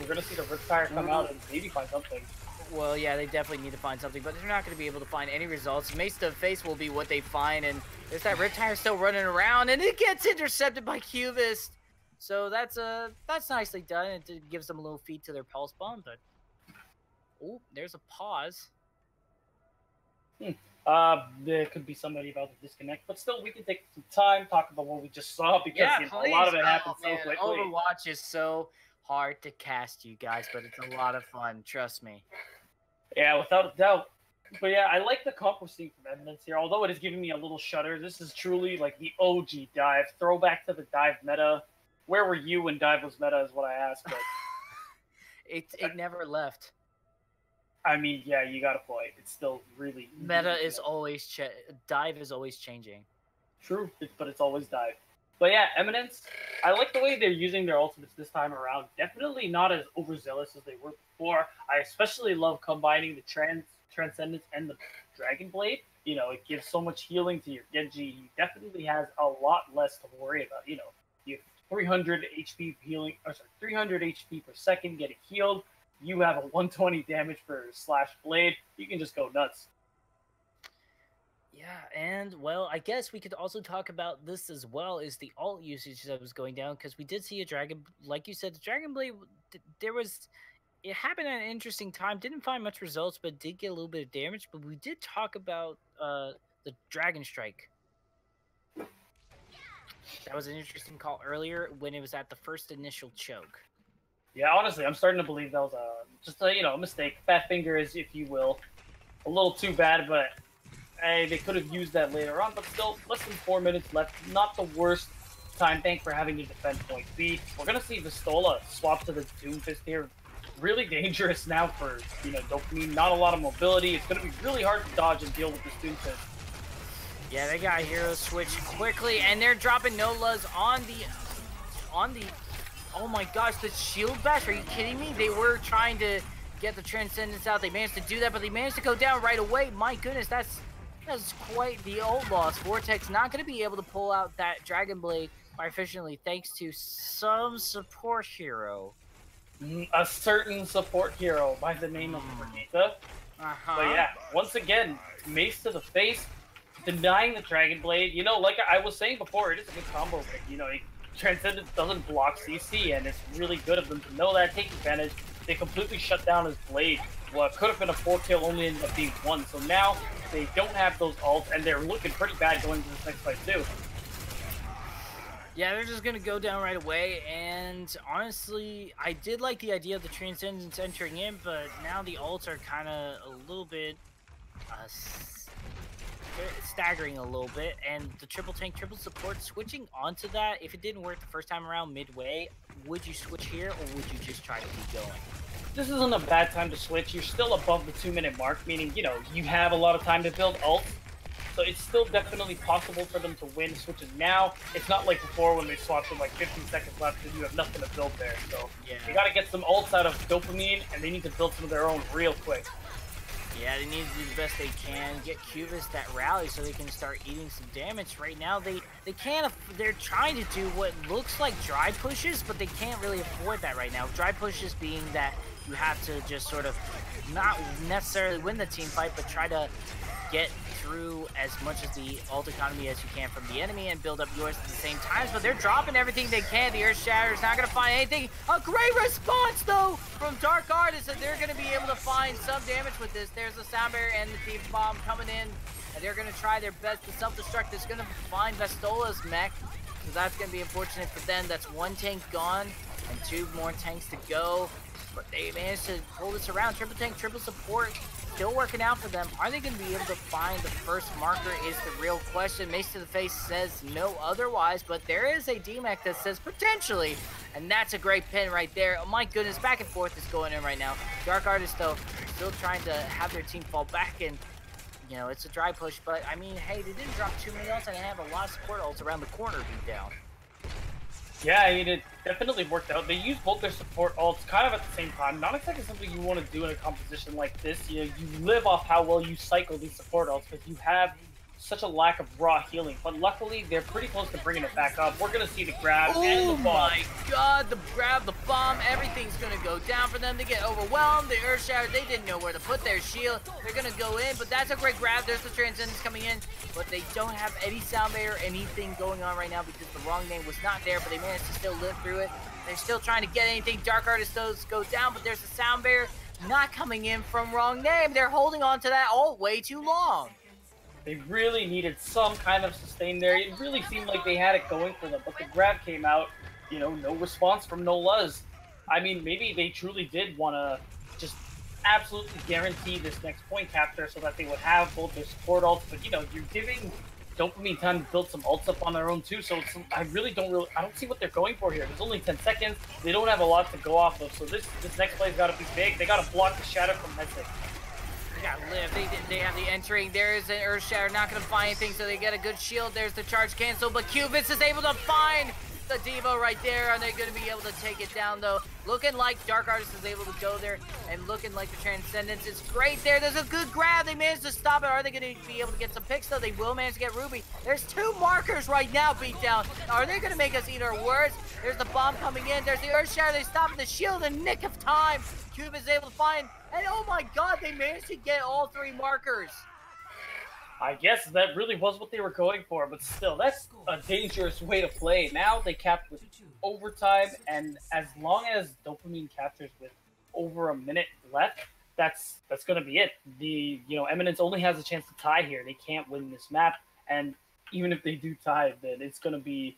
We're going to see the Riptire come out and maybe find something. Well, yeah, they definitely need to find something, but they're not going to be able to find any results. Mace to face will be what they find, and there's that Riptire still running around, and it gets intercepted by Cubis. So that's nicely done. It gives them a little feed to their pulse bomb, but oh, there's a pause. There could be somebody about to disconnect, but still, we can take some time, talk about what we just saw, because a lot of it happened so quickly. Overwatch is so hard to cast, you guys, but it's a lot of fun, trust me. Yeah, without a doubt. But yeah, I like the comp we're seeing from Eminence here, although it is giving me a little shudder. This is truly like the OG dive, throwback to the dive meta. Where were you when dive was meta is what I asked, but it never left. I mean, yeah, you got a point. It's still really meta is always dive is always changing. True, but it's always dive. But yeah, Eminence, I like the way they're using their ultimates this time around. Definitely not as overzealous as they were before. I especially love combining the Transcendence and the Dragon Blade. It gives so much healing to your Genji. He definitely has a lot less to worry about. You have 300 HP healing, 300 HP per second getting healed. You have a 120 damage per slash blade. You can just go nuts. Yeah, and well, I guess we could also talk about this as well, is the alt usage that was going down, because we did see a Dragon, like you said, the Dragon Blade, it happened at an interesting time, didn't find much results, but did get a little bit of damage, but we did talk about the Dragon Strike. That was an interesting call earlier when it was at the first initial choke. Yeah, honestly, I'm starting to believe that was just a mistake. Fat fingers, if you will. A little too bad, but hey, they could have used that later on. But still, less than 4 minutes left. Not the worst time bank for having to defend point B. We're gonna see Vestola swap to the Doomfist here. Really dangerous now for Dopamine. Not a lot of mobility. It's gonna be really hard to dodge and deal with this Doomfist. Yeah, they got hero switch quickly, and they're dropping Nolas on the. Oh my gosh, the shield bash! Are you kidding me? They were trying to get the Transcendence out. They managed to do that, but they managed to go down right away. My goodness, that's quite the old loss. Vortex not going to be able to pull out that Dragon Blade quite efficiently, thanks to some support hero. A certain support hero by the name of Brigitte. But yeah, once again, mace to the face, denying the Dragon Blade. You know, like I was saying before, it is a good combo pick. You know, Transcendence doesn't block CC, and it's really good of them to know that, take advantage. They completely shut down his blade. What could have been a 4-kill only ended up being 1. So now they don't have those ults, and they're looking pretty bad going into this next fight too. Yeah, they're just going to go down right away, and honestly, I did like the idea of the Transcendence entering in, but now the ults are kind of a little bit staggering a little bit, and the triple tank, triple support, switching onto that, if it didn't work the first time around midway, would you switch here, or would you just try to keep going? This isn't a bad time to switch. You're still above the 2-minute mark, meaning, you know, you have a lot of time to build ults. So it's still definitely possible for them to win switches now. It's not like before when they swapped with like 15 seconds left and you have nothing to build there. So they got to get some ults out of Dopamine, and they need to build some of their own real quick. Yeah, they need to do the best they can, get Cubis that rally so they can start eating some damage. Right now, they can't. They're trying to do what looks like dry pushes, but they can't really afford that right now. Dry pushes being that you have to just sort of not necessarily win the team fight, but try to get through as much of the ult economy as you can from the enemy and build up yours at the same time. But they're dropping everything they can. The Earth Shatter is not going to find anything. A great response, though, from Dark Artist, that they're going to be able to find some damage with this. There's the Sound Barrier and the Deep Bomb coming in, and they're going to try their best to self-destruct. It's going to find Vestola's mech, so that's going to be unfortunate for them. That's one tank gone and 2 more tanks to go. But they managed to pull this around. Triple tank, triple support, still working out for them. Are they going to be able to find the first marker is the real question. Mace to the face says no otherwise, but there is a DMAC that says potentially, and that's a great pin right there. Oh my goodness, back and forth is going in right now. Dark Artist, though, still trying to have their team fall back, and you know, it's a dry push, but I mean, hey, they didn't drop too many ults, and they have a lot of support ults around the corner beat down. Yeah, I mean, it definitely worked out. They used both their support ults kind of at the same time. Not exactly something you want to do in a composition like this. You know, you live off how well you cycle these support ults because you have such a lack of raw healing. But luckily, they're pretty close to bringing it back up. We're going to see the grab and the bomb. Oh my god, the grab, the bomb, everything's going to go down for them. They get overwhelmed. The Earth Shatter, they didn't know where to put their shield. They're going to go in, but that's a great grab. There's the Transcendence coming in, but they don't have any Sound Barrier, anything going on right now because the wrong name was not there, but they managed to still live through it. They're still trying to get anything. Dark Artist does go down, but there's a Sound Barrier not coming in from wrong name. They're holding on to that all way too long. They really needed some kind of sustain there. It really seemed like they had it going for them, but the grab came out, you know, no response from Nolas. I mean, maybe they truly did want to just absolutely guarantee this next point capture so that they would have both their support ults, but, you know, you're giving Dopamine time to build some ults up on their own, too, so I don't see what they're going for here. There's only 10 seconds. They don't have a lot to go off of, so this next play's got to be big. They got to block the shadow from Headset. They got live. They have the entering. There's an Earth Shatter, not going to find anything, so they get a good shield. There's the charge cancel, but Cubis is able to find the Devo right there. Are they going to be able to take it down, though? Looking like Dark Artist is able to go there, and looking like the Transcendence is great there. There's a good grab. They managed to stop it. Are they going to be able to get some picks, though? They will manage to get Ruby. There's 2 markers right now beat down. Are they going to make us eat our words? There's the bomb coming in. There's the Earth Shatter. They stop the shield in nick of time. Cube is able to find, and oh my god, they managed to get all 3 markers. I guess that really was what they were going for, but still, that's a dangerous way to play. Now they capped with overtime, and as long as Dopamine captures with over a minute left, that's going to be it. Eminence only has a chance to tie here. They can't win this map, and even if they do tie, then it's going to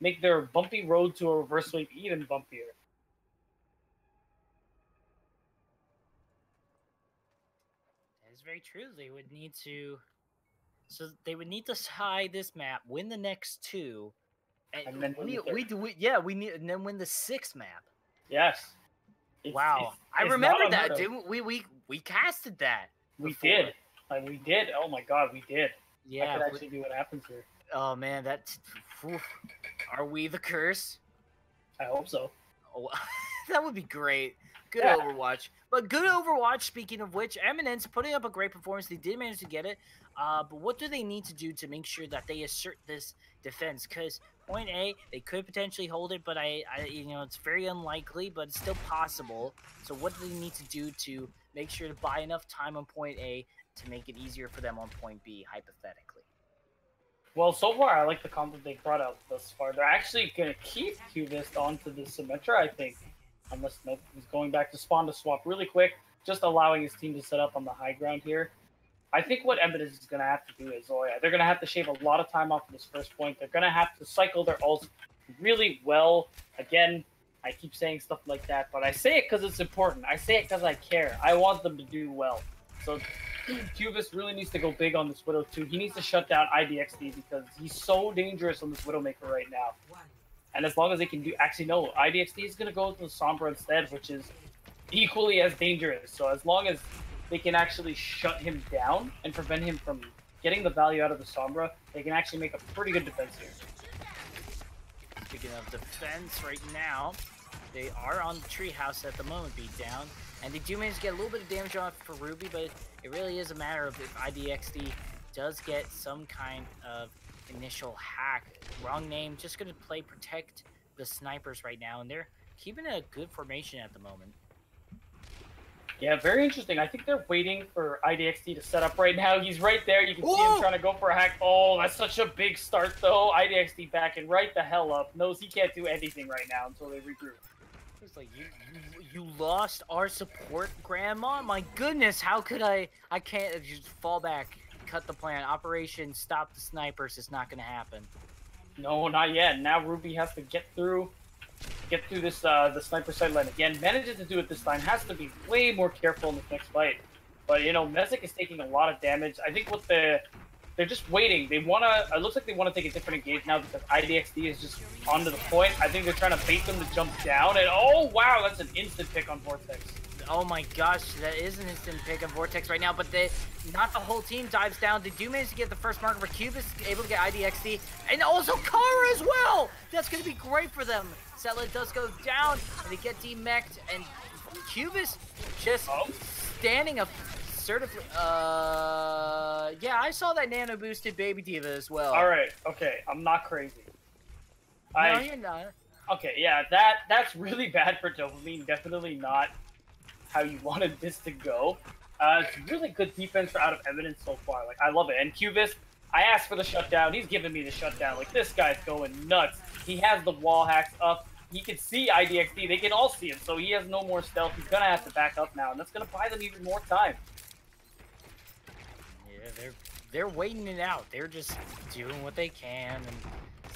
make their bumpy road to a reverse sweep even bumpier. That is very true. They would need to tie this map, win the next 2, and then we need, and then win the 6th map. Yes. Wow, I remember that, didn't we? We casted that. We did. We did. Oh my god, we did. Yeah. could actually be what happens here. Oh man, are we the curse? I hope so. Oh, that would be great. Good Yeah. Overwatch. But good Overwatch, speaking of which, Eminence putting up a great performance. They did manage to get it. But what do they need to do to make sure that they assert this defense? Because point A, they could potentially hold it, but it's very unlikely, but it's still possible. So what do they need to do to make sure to buy enough time on point A to make it easier for them on point B, hypothetically? Well, so far, I like the comp that they brought out thus far. They're actually going to keep Cubist onto the Symmetra, I think. Unless he's going back to spawn to swap really quick, just allowing his team to set up on the high ground here. I think what Eminence is going to have to do is, they're going to have to shave a lot of time off of this first point. They're going to have to cycle their ults really well. Again, I keep saying stuff like that, but I say it because it's important. I say it because I care. I want them to do well. So Cubist really needs to go big on this Widow too. He needs to shut down IDXD because he's so dangerous on this Widowmaker right now. And as long as they can do... Actually, no. IDXD is going to go to the Sombra instead, which is equally as dangerous. So as long as they can actually shut him down and prevent him from getting the value out of the Sombra, they can actually make a pretty good defense here. Speaking of defense right now, they are on the treehouse at the moment, beat down. And they do manage to get a little bit of damage off for Ruby, but it really is a matter of if IDXD does get some kind of initial hack. Wrong name, just going to play protect the snipers right now, and they're keeping a good formation at the moment. Yeah, very interesting. I think they're waiting for IDXD to set up right now. He's right there. You can see him trying to go for a hack. Oh, that's such a big start, though. IDXD backing right the hell up. Knows he can't do anything right now until they regroup. It's like, you lost our support, Grandma? My goodness, how could I can't just fall back, cut the plan. Operation Stop the Snipers is not going to happen. No, not yet. Now Ruby has to get through this the sniper sideline again. Manages to do it this time. Has to be way more careful in this next fight. But Mezek is taking a lot of damage. I think they're just waiting. They wanna. It looks like they want to take a different engage now because IDXD is just onto the point. I think they're trying to bait them to jump down. And oh wow, that's an instant pick on Vortex. Oh my gosh, that is an instant pick on Vortex right now, but not the whole team dives down. They do manage to get the first marker for Cubist, able to get IDXD, and also Kara as well! That's going to be great for them. Sept does go down, and they get demech'd, and Cubist just standing up certified. Yeah, I saw that nano boosted Baby Diva as well. Alright, okay, I'm not crazy. No, you're not. Okay, yeah, that's really bad for Dopamine. Definitely not how you wanted this to go. It's really good defense out of Eminence so far. Like, I love it. And Cubist, I asked for the shutdown. He's giving me the shutdown. Like, this guy's going nuts. He has the wall hacks up. He can see IDXD. They can all see him, so he has no more stealth. He's gonna have to back up now, and that's gonna buy them even more time. Yeah, they're waiting it out. They're just doing what they can and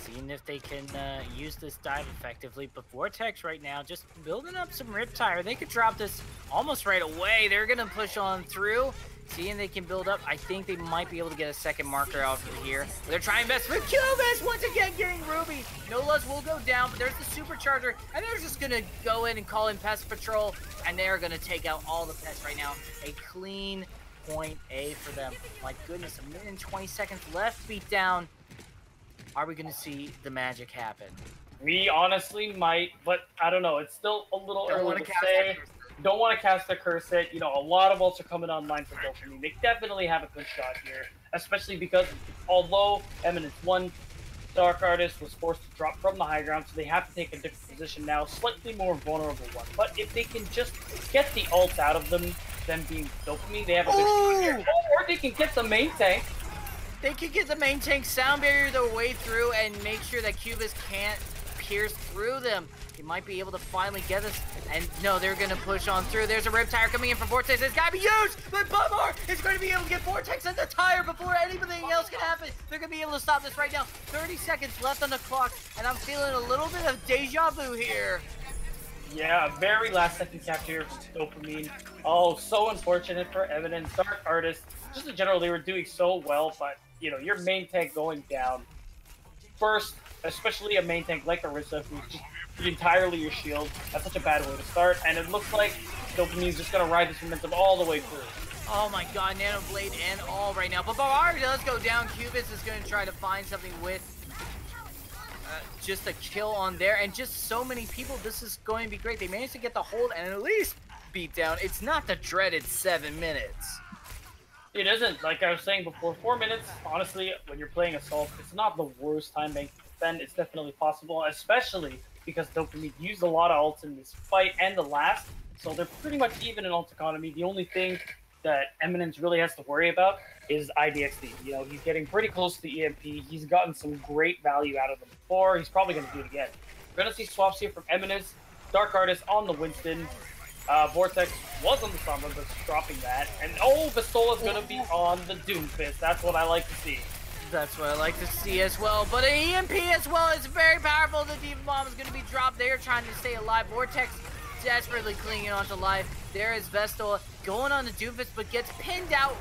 seeing if they can use this dive effectively. But Vortex right now just building up some Riptire. They could drop this almost right away. They're going to push on through, seeing they can build up. I think they might be able to get a second marker out of here. They're trying best with Cubist once again getting Ruby. Nolas will go down, but there's the supercharger, and they're just going to go in and call in Pest Patrol, and they're going to take out all the pests right now. A clean point A for them. My goodness, 1 minute and 20 seconds left. Beat down. Are we going to see the magic happen? We honestly might, but I don't know. It's still a little early to say. Don't want to cast a curse hit. A lot of ults are coming online for Dopamine. They definitely have a good shot here, especially because although Eminence won, Dark Artist was forced to drop from the high ground, so they have to take a different position now, slightly more vulnerable one. But if they can just get the ults out of them being Dopamine, they have a good shot here. Or they can get the main tank. They could get the main tank sound barrier their way through and make sure that Cubist can't pierce through them. He might be able to finally get this. And no, they're going to push on through. There's a Riptire coming in from Vortex. It's got to be used, but Bummer is going to be able to get Vortex on the tire before anything else can happen. They're going to be able to stop this right now. 30 seconds left on the clock, and I'm feeling a little bit of deja vu here. Yeah, very last second capture from Dopamine. Oh, so unfortunate for Eminence. Dark Artist, just in general, they were doing so well, but your main tank going down. First, especially a main tank like Orisa, who's just entirely your shield. That's such a bad way to start, and it looks like Dopamine's just going to ride this momentum all the way through. Oh my god, Nano Blade and all right now. But Barbara does go down. Cubis is going to try to find something with just a kill on there. And just so many people, this is going to be great. They managed to get the hold and at least beat down. It's not the dreaded 7 minutes. It isn't. Like I was saying before, 4 minutes, honestly, when you're playing Assault, it's not the worst time bank to defend. It's definitely possible, especially because Dopamine used a lot of ults in this fight and the last, so they're pretty much even in ult economy. The only thing that Eminence really has to worry about is IDXD. You know, he's getting pretty close to the EMP. He's gotten some great value out of them before. He's probably going to do it again. We're going to see swaps here from Eminence, Dark Artist on the Winston. Vortex was on the Sombra, but dropping that. And Vistola's going to be on the Doomfist. That's what I like to see. That's what I like to see as well. But an EMP as well is very powerful. The Diva Bomb is going to be dropped there, trying to stay alive. Vortex desperately clinging onto life. There is Vestola going on the Doomfist, but gets pinned out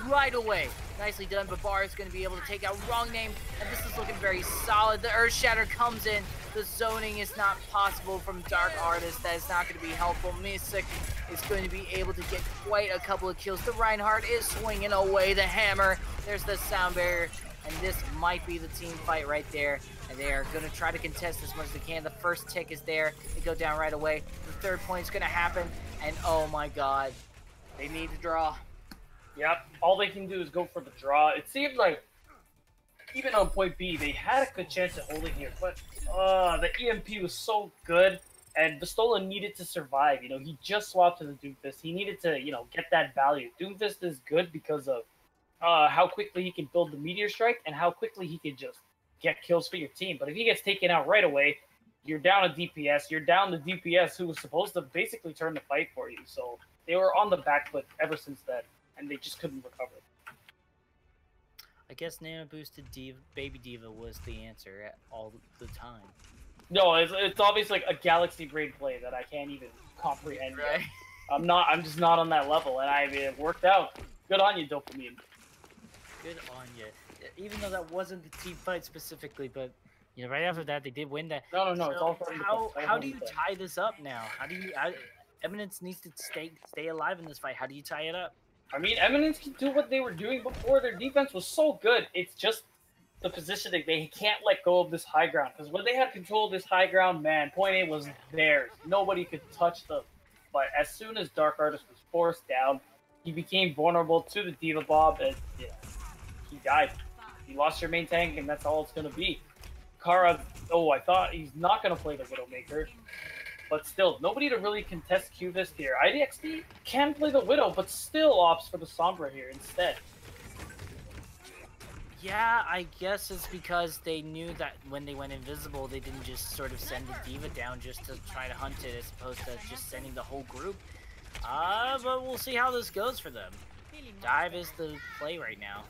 right away. Nicely done. Babar is going to be able to take out Wrong Name, and this is looking very solid. The Earth Shatter comes in. The zoning is not possible from Dark Artist. That is not going to be helpful. Mystic is going to be able to get quite a couple of kills. The Reinhardt is swinging away the hammer. There's the sound barrier, and this might be the team fight right there. And they are going to try to contest as much as they can. The first tick is there. They go down right away. The third point is going to happen, and oh my god, they need to draw. Yep, all they can do is go for the draw. It seemed like even on point B, they had a good chance at holding here, but the EMP was so good, and Vistola needed to survive. You know, he just swapped to the Doomfist. He needed to, you know, get that value. Doomfist is good because of how quickly he can build the Meteor Strike and how quickly he can just get kills for your team. But if he gets taken out right away, you're down a DPS. You're down the DPS who was supposed to basically turn the fight for you. So they were on the back foot ever since then, and they just couldn't recover. I guess Nano Boosted Diva, Baby Diva was the answer all the time. No, it's obviously like a galaxy grade play that I can't even comprehend. Right. Yet. I'm just not on that level, and it worked out. Good on you, Dopamine. Good on you. Even though that wasn't the team fight specifically, but you know, right after that they did win that. No, So it's all starting to how do you tie this up now? How do you? Eminence needs to stay alive in this fight. How do you tie it up? I mean, Eminence can do what they were doing before. Their defense was so good. It's just the positioning. They can't let go of this high ground. Because when they had control of this high ground, man, point A was theirs. Nobody could touch them. But as soon as Dark Artist was forced down, he became vulnerable to the Diva Bomb, and yeah, he died. You lost your main tank, and that's all it's going to be. Kara, I thought he's not going to play the Widowmaker. But still, nobody to really contest Cubist here. IDXD can play the Widow, but still opts for the Sombra here instead. Yeah, I guess it's because they knew that when they went invisible, they didn't just sort of send the Diva down just to try to hunt it, as opposed to just sending the whole group. But we'll see how this goes for them. Dive is the play right now.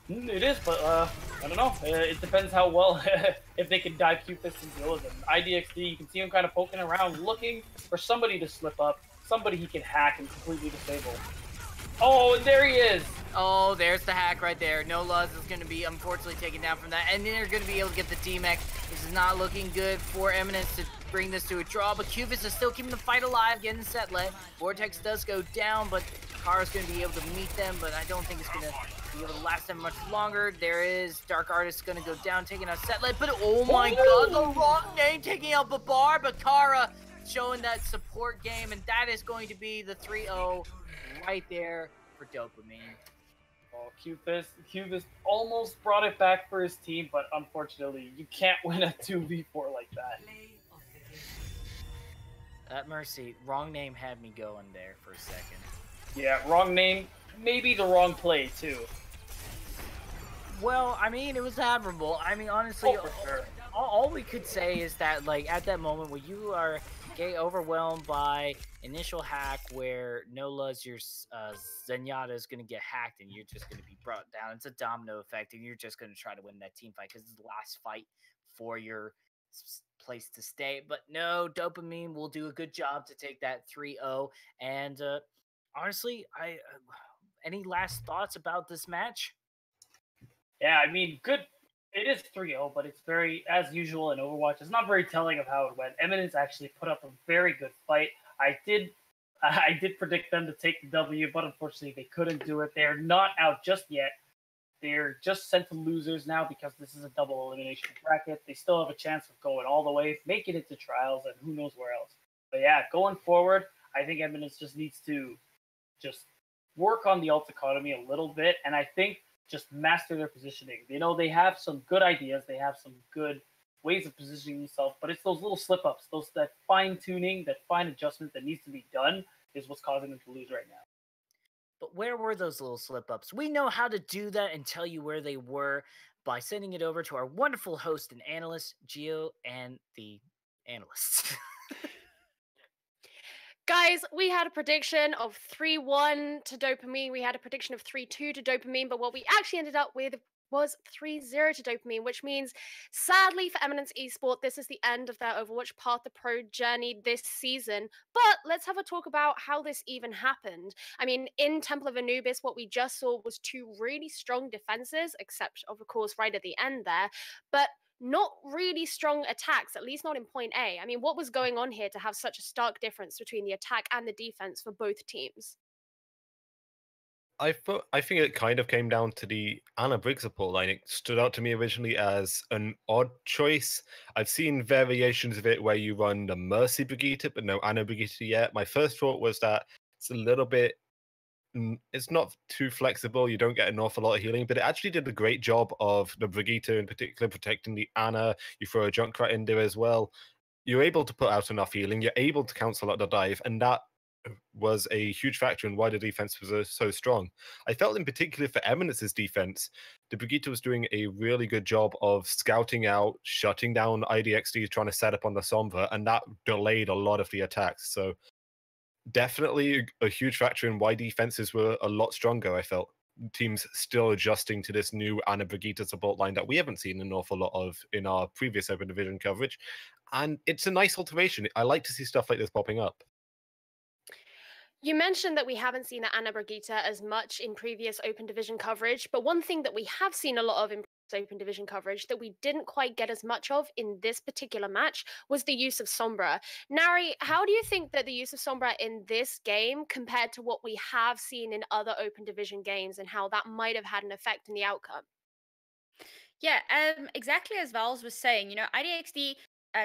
It is, but I don't know. It depends how well, if they can dive Cupid and deal with him. IDXD, you can see him kind of poking around, looking for somebody to slip up, somebody he can hack and completely disable. Oh, and there he is! Oh, there's the hack right there. No Luz is going to be unfortunately taken down from that, and then they're going to be able to get the D-Mech. This is not looking good for Eminence to bring this to a draw, but Cubis is still keeping the fight alive, getting set lit. Vortex does go down, but Kara's going to be able to meet them, but I don't think it's going to be able to last them much longer. There is Dark Artist going to go down, taking out Setlet, but oh my god, the Wrong Name taking out Babar, but Kara showing that support game, and that is going to be the 3-0 right there for Dopamine. Oh, Cubist almost brought it back for his team, but unfortunately, you can't win a 2v4 like that. At Mercy, Wrong Name had me going there for a second. Yeah, Wrong Name, maybe the wrong play, too. Well, I mean, it was admirable. I mean, honestly, for sure. all we could say is that, like, at that moment where you are getting overwhelmed by initial hack where Nola's your Zenyatta is going to get hacked and you're just going to be brought down. It's a domino effect, and you're just going to try to win that team fight because it's the last fight for your place to stay. But no, Dopamine will do a good job to take that 3-0. And honestly, any last thoughts about this match? Yeah, I mean, good. It is 3-0, but it's very, as usual in Overwatch, it's not very telling of how it went. Eminence actually put up a very good fight. I did I did predict them to take the W, but unfortunately they couldn't do it. They're not out just yet. They're just sent to losers now because this is a double elimination bracket. They still have a chance of going all the way, making it to trials, and who knows where else. But yeah, going forward, I think Eminence just needs to just work on the ult economy a little bit, and I think just master their positioning. They have some good ideas, they have some good ways of positioning themselves, but it's those little slip ups, that fine tuning, that fine adjustment that needs to be done is what's causing them to lose right now. But where were those little slip ups? We know how to do that and tell you where they were by sending it over to our wonderful host and analyst, Gio, and the analysts. Guys, we had a prediction of 3-1 to Dopamine. We had a prediction of 3-2 to Dopamine, but what we actually ended up with was 3-0 to Dopamine, which means, sadly for Eminence Esports, this is the end of their Overwatch Path to Pro journey this season. But let's have a talk about how this even happened. I mean, in Temple of Anubis, what we just saw was two really strong defenses, except, of course, right at the end there. But not really strong attacks, at least not in point A. I mean, what was going on here to have such a stark difference between the attack and the defense for both teams? I think it kind of came down to the Anna Briggs support line. It stood out to me originally as an odd choice. I've seen variations of it where you run the Mercy Brigitte, but no Anna Brigitte yet. My first thought was that it's a little bit it's not too flexible. You don't get an awful lot of healing, but it actually did a great job of the Brigitte in particular protecting the Anna. You throw a Junkrat in there as well. You're able to put out enough healing. You're able to cancel out the dive, and that was a huge factor in why the defense was so strong. I felt in particular for Eminence's defense, the Brigitte was doing a really good job of scouting out, shutting down IDXD trying to set up on the Sombra, and that delayed a lot of the attacks. So definitely a huge factor in why defenses were a lot stronger, I felt. Teams still adjusting to this new Anna Brigitte support line that we haven't seen an awful lot of in our previous Open Division coverage. And it's a nice alteration. I like to see stuff like this popping up. You mentioned that we haven't seen Anna Brigitte as much in previous Open Division coverage, but one thing that we have seen a lot of in Open Division coverage that we didn't quite get as much of in this particular match was the use of Sombra. Nari, how do you think that the use of Sombra in this game compared to what we have seen in other Open Division games and how that might have had an effect in the outcome? Yeah, exactly as Vals was saying, IDXD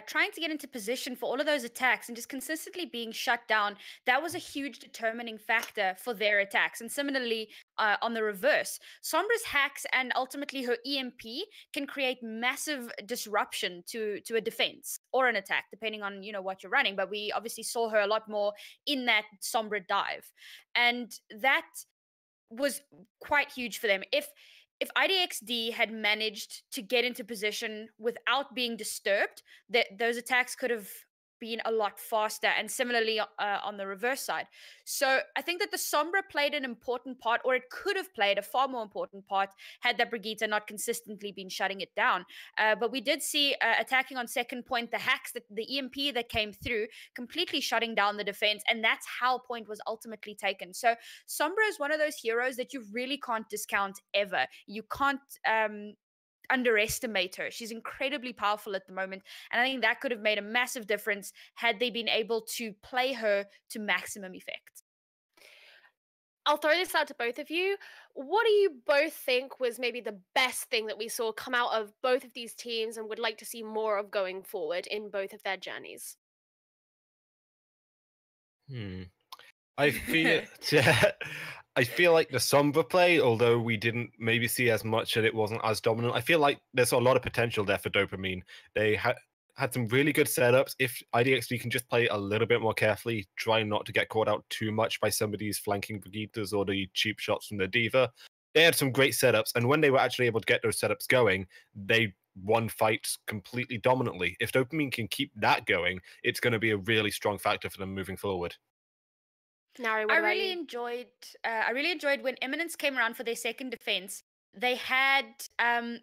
trying to get into position for all of those attacks and just consistently being shut down, that was a huge determining factor for their attacks. And similarly, on the reverse, Sombra's hacks and ultimately her EMP can create massive disruption to a defense or an attack, depending on, what you're running. But we obviously saw her a lot more in that Sombra dive. And that was quite huge for them. If IDXD had managed to get into position without being disturbed, those attacks could have been a lot faster, and similarly on the reverse side. So I think that the Sombra played an important part, or it could have played a far more important part had that Brigitte not consistently been shutting it down. But we did see attacking on second point, the hacks, the EMP that came through, completely shutting down the defense, and that's how point was ultimately taken. So Sombra is one of those heroes that you really can't discount ever. You can't underestimate her. She's incredibly powerful at the moment, and I think that could have made a massive difference had they been able to play her to maximum effect. I'll throw this out to both of you. What do you both think was maybe the best thing that we saw come out of both of these teams and would like to see more of going forward in both of their journeys? I feel I feel like the Sombra play, although we didn't maybe see as much and it wasn't as dominant, I feel like there's a lot of potential there for Dopamine. They had some really good setups. If IDXD can just play a little bit more carefully, try not to get caught out too much by some of these flanking Brigittas or the cheap shots from the Diva, they had some great setups. And when they were actually able to get those setups going, they won fights completely dominantly. If Dopamine can keep that going, it's going to be a really strong factor for them moving forward. Nari, what I about really you? enjoyed when Eminence came around for their second defense. They had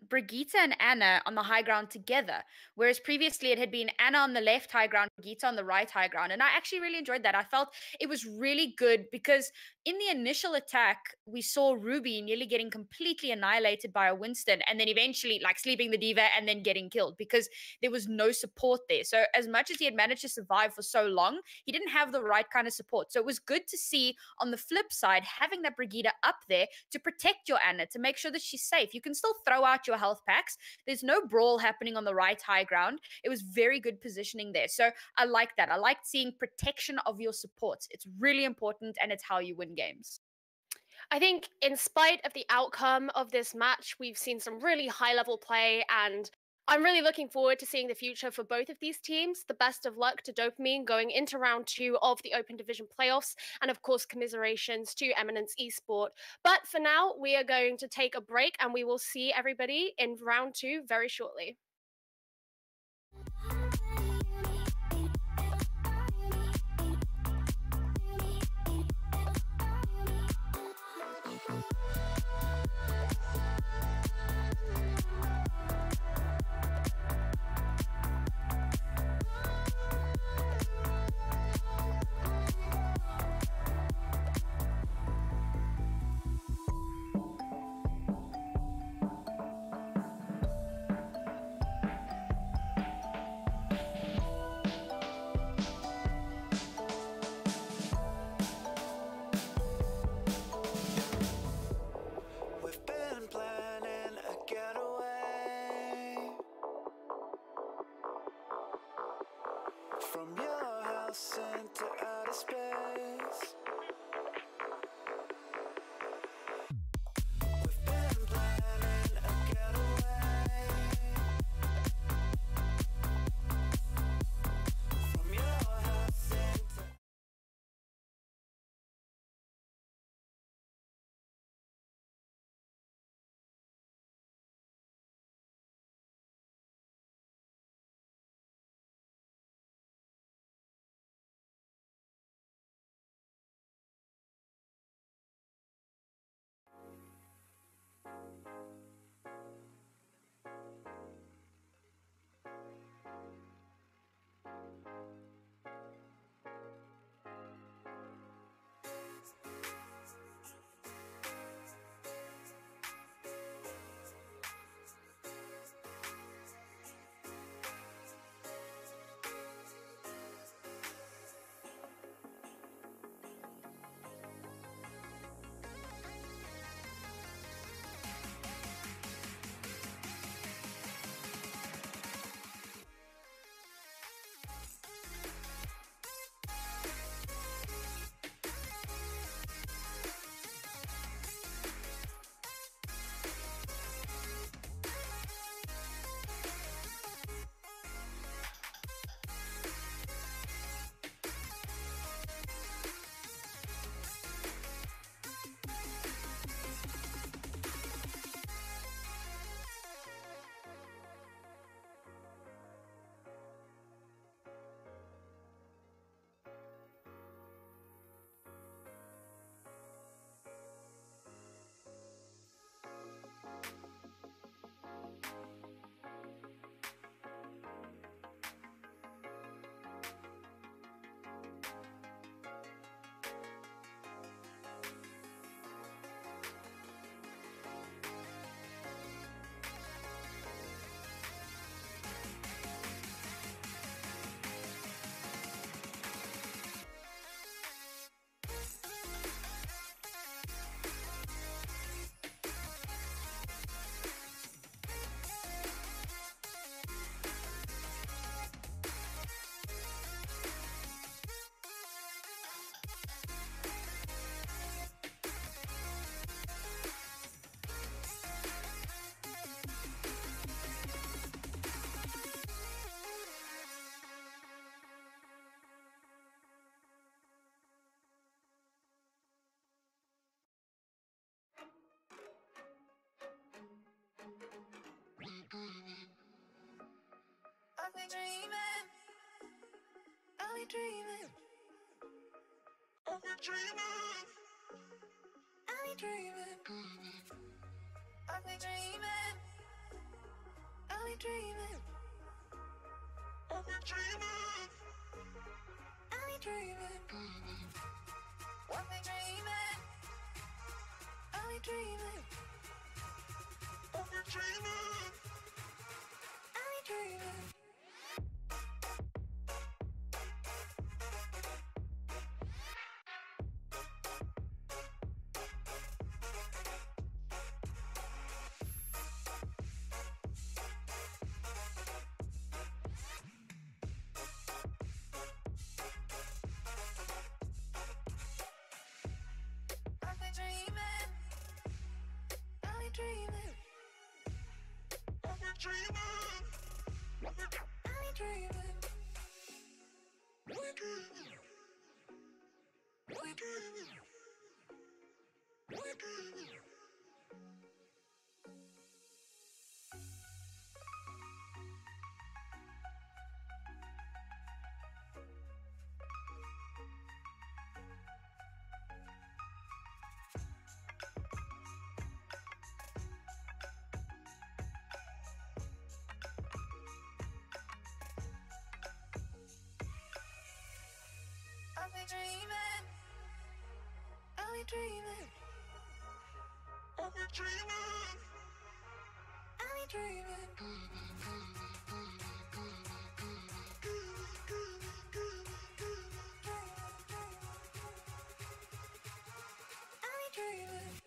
Brigitte and Anna on the high ground together, whereas previously it had been Anna on the left high ground, Brigitte on the right high ground. And I actually really enjoyed that. I felt it was really good because in the initial attack, we saw Ruby nearly getting completely annihilated by a Winston, and then eventually like sleeping the diva and then getting killed because there was no support there. So as much as he had managed to survive for so long, he didn't have the right kind of support. So it was good to see on the flip side, having that Brigida up there to protect your Anna, to make sure that she's safe. You can still throw out your health packs. There's no brawl happening on the right high ground. It was very good positioning there. So I like that. I liked seeing protection of your supports. It's really important, and it's how you win games. I think in spite of the outcome of this match, we've seen some really high level play, and I'm really looking forward to seeing the future for both of these teams. The best of luck to Dopamine going into round 2 of the Open Division playoffs, and of course, commiserations to Eminence eSport. But for now, we are going to take a break, and we will see everybody in round 2 very shortly. From your house into outer space. We've been planning a getaway. From your house into I've been dreaming. I've been dreaming. I've been dreaming. I've been dreaming. I've been dreaming. I've been dreaming. I've been dreaming. I've been dreaming. I've been dreaming. Only dreaming. Only dreaming. Only dreaming. Only dreaming. Only dreaming. Only dreaming. Only dreaming. Only dreaming. Only dreaming. Only dreaming. Only dreaming. Only dreaming. Only dreaming. Only dreaming. Only dreaming.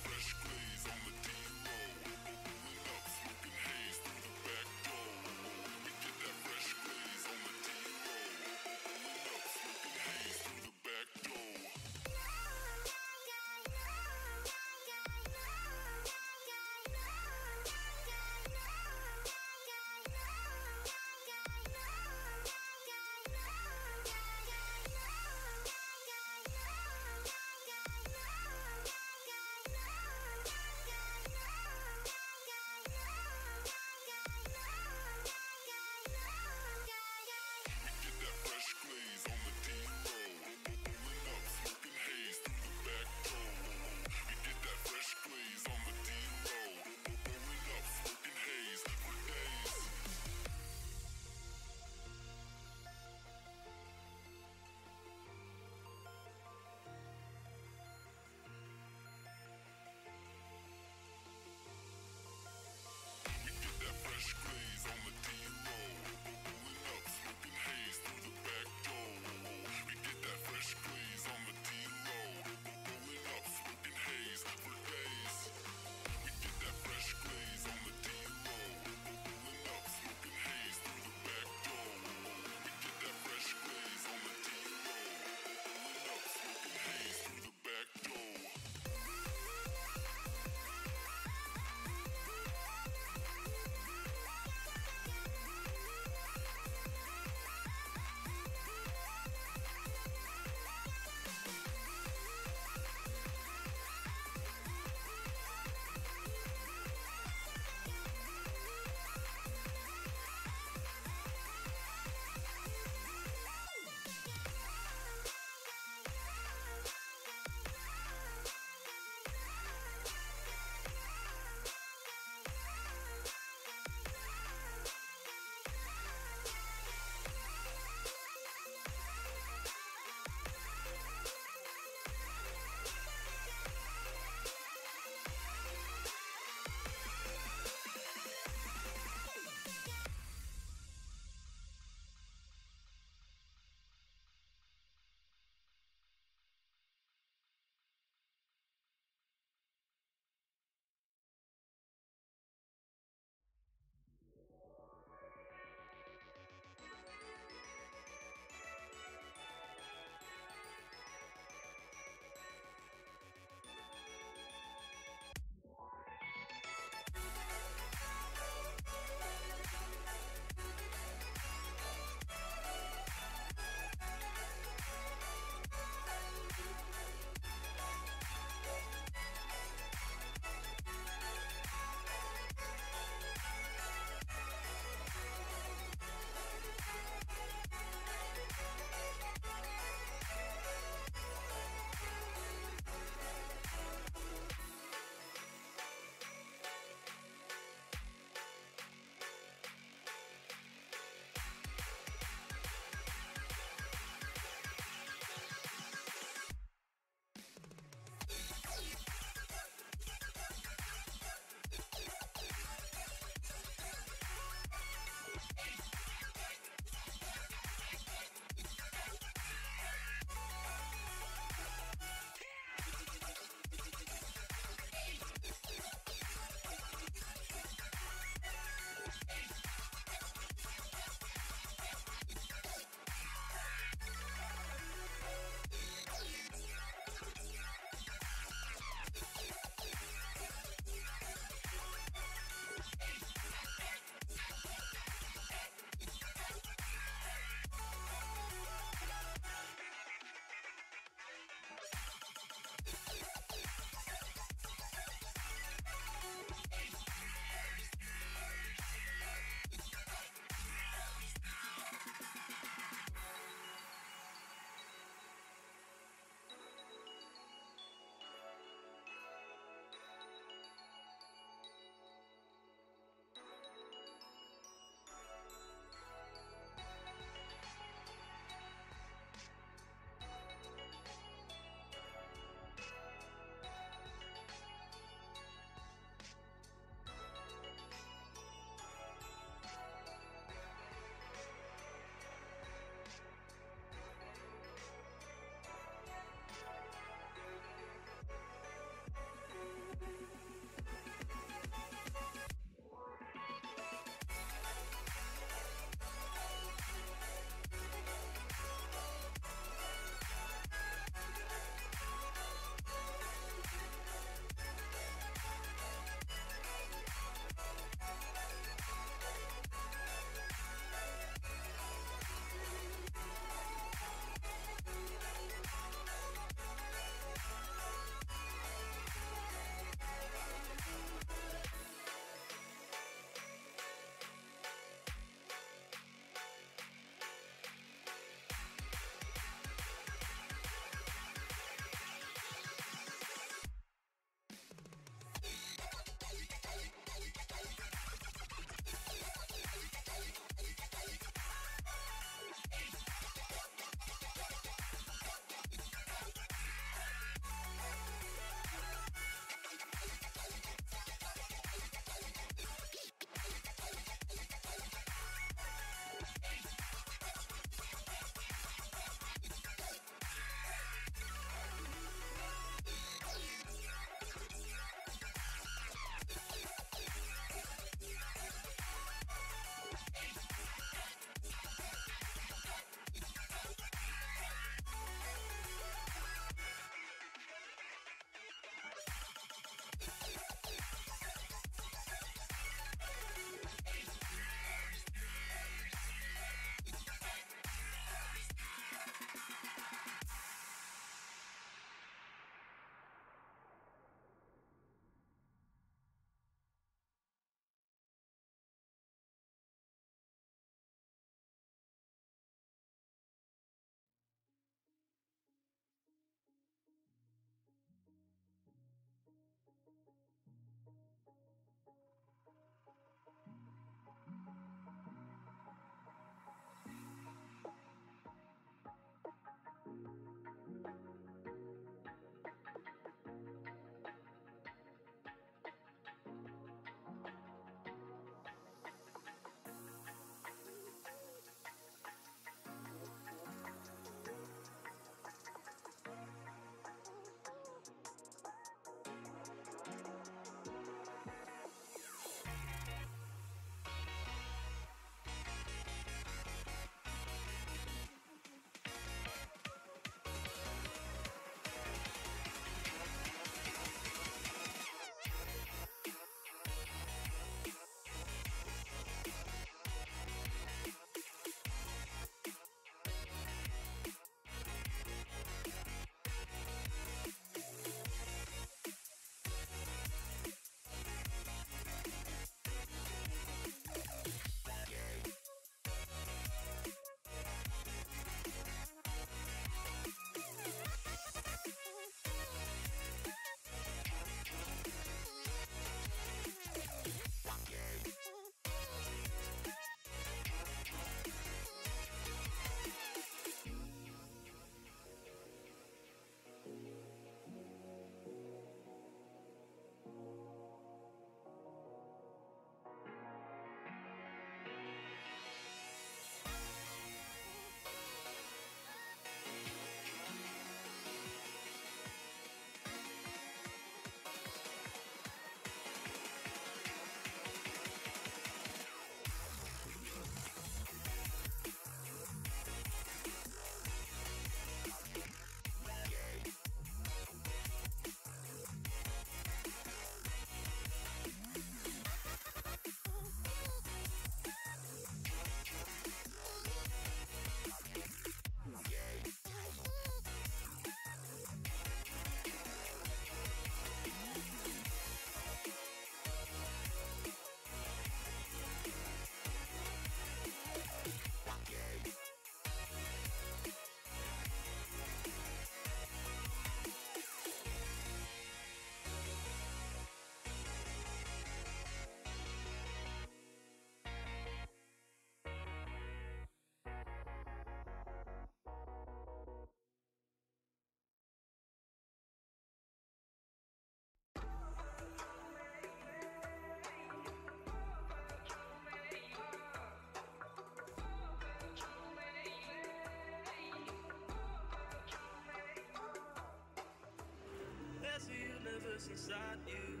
universe inside you.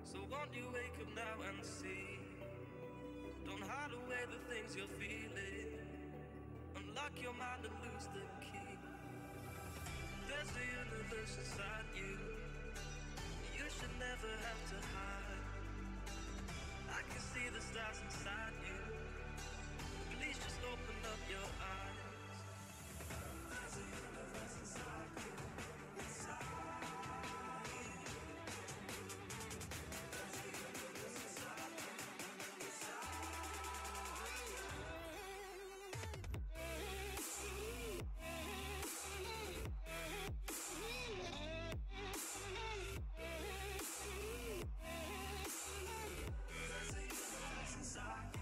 So won't you wake up now and see? Don't hide away the things you're feeling. Unlock your mind and lose the key. There's a universe inside you. You should never have to hide. I can see the stars inside you. Please just open up your eyes. There's a universe inside you. Inside you. There's a universe inside you.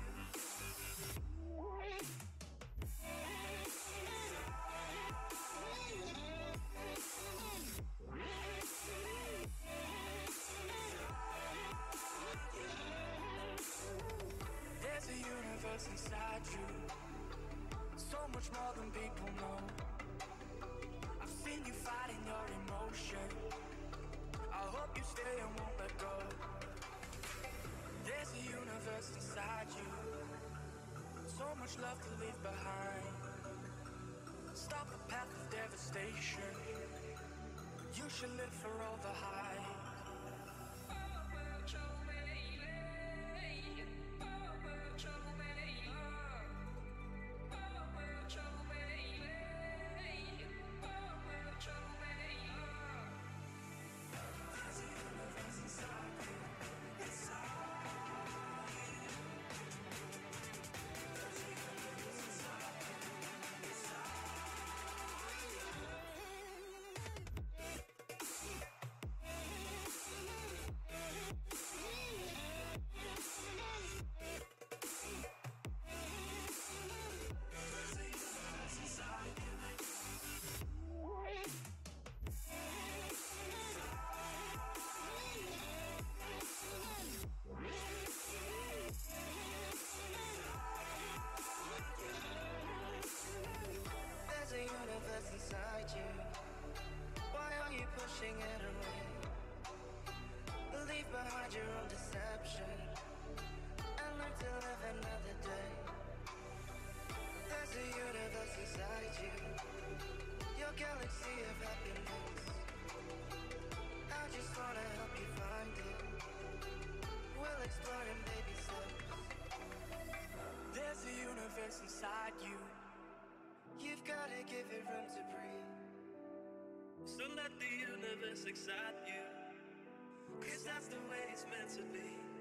There's a universe inside you. So much more than people know. I've seen you fighting your emotion. I hope you stay and won't let go. There's a universe inside you. So much love to leave behind. Stop the path of devastation. You should live for all the highs. There's a universe inside you. Why are you pushing it away? Leave behind your own deception and learn to live another day. There's a universe inside you. Your galaxy of happiness. I just wanna help you find it. We'll explore in baby steps. There's a universe inside you. You've gotta give it room to breathe. So let the universe excite you. 'Cause that's the way it's meant to be.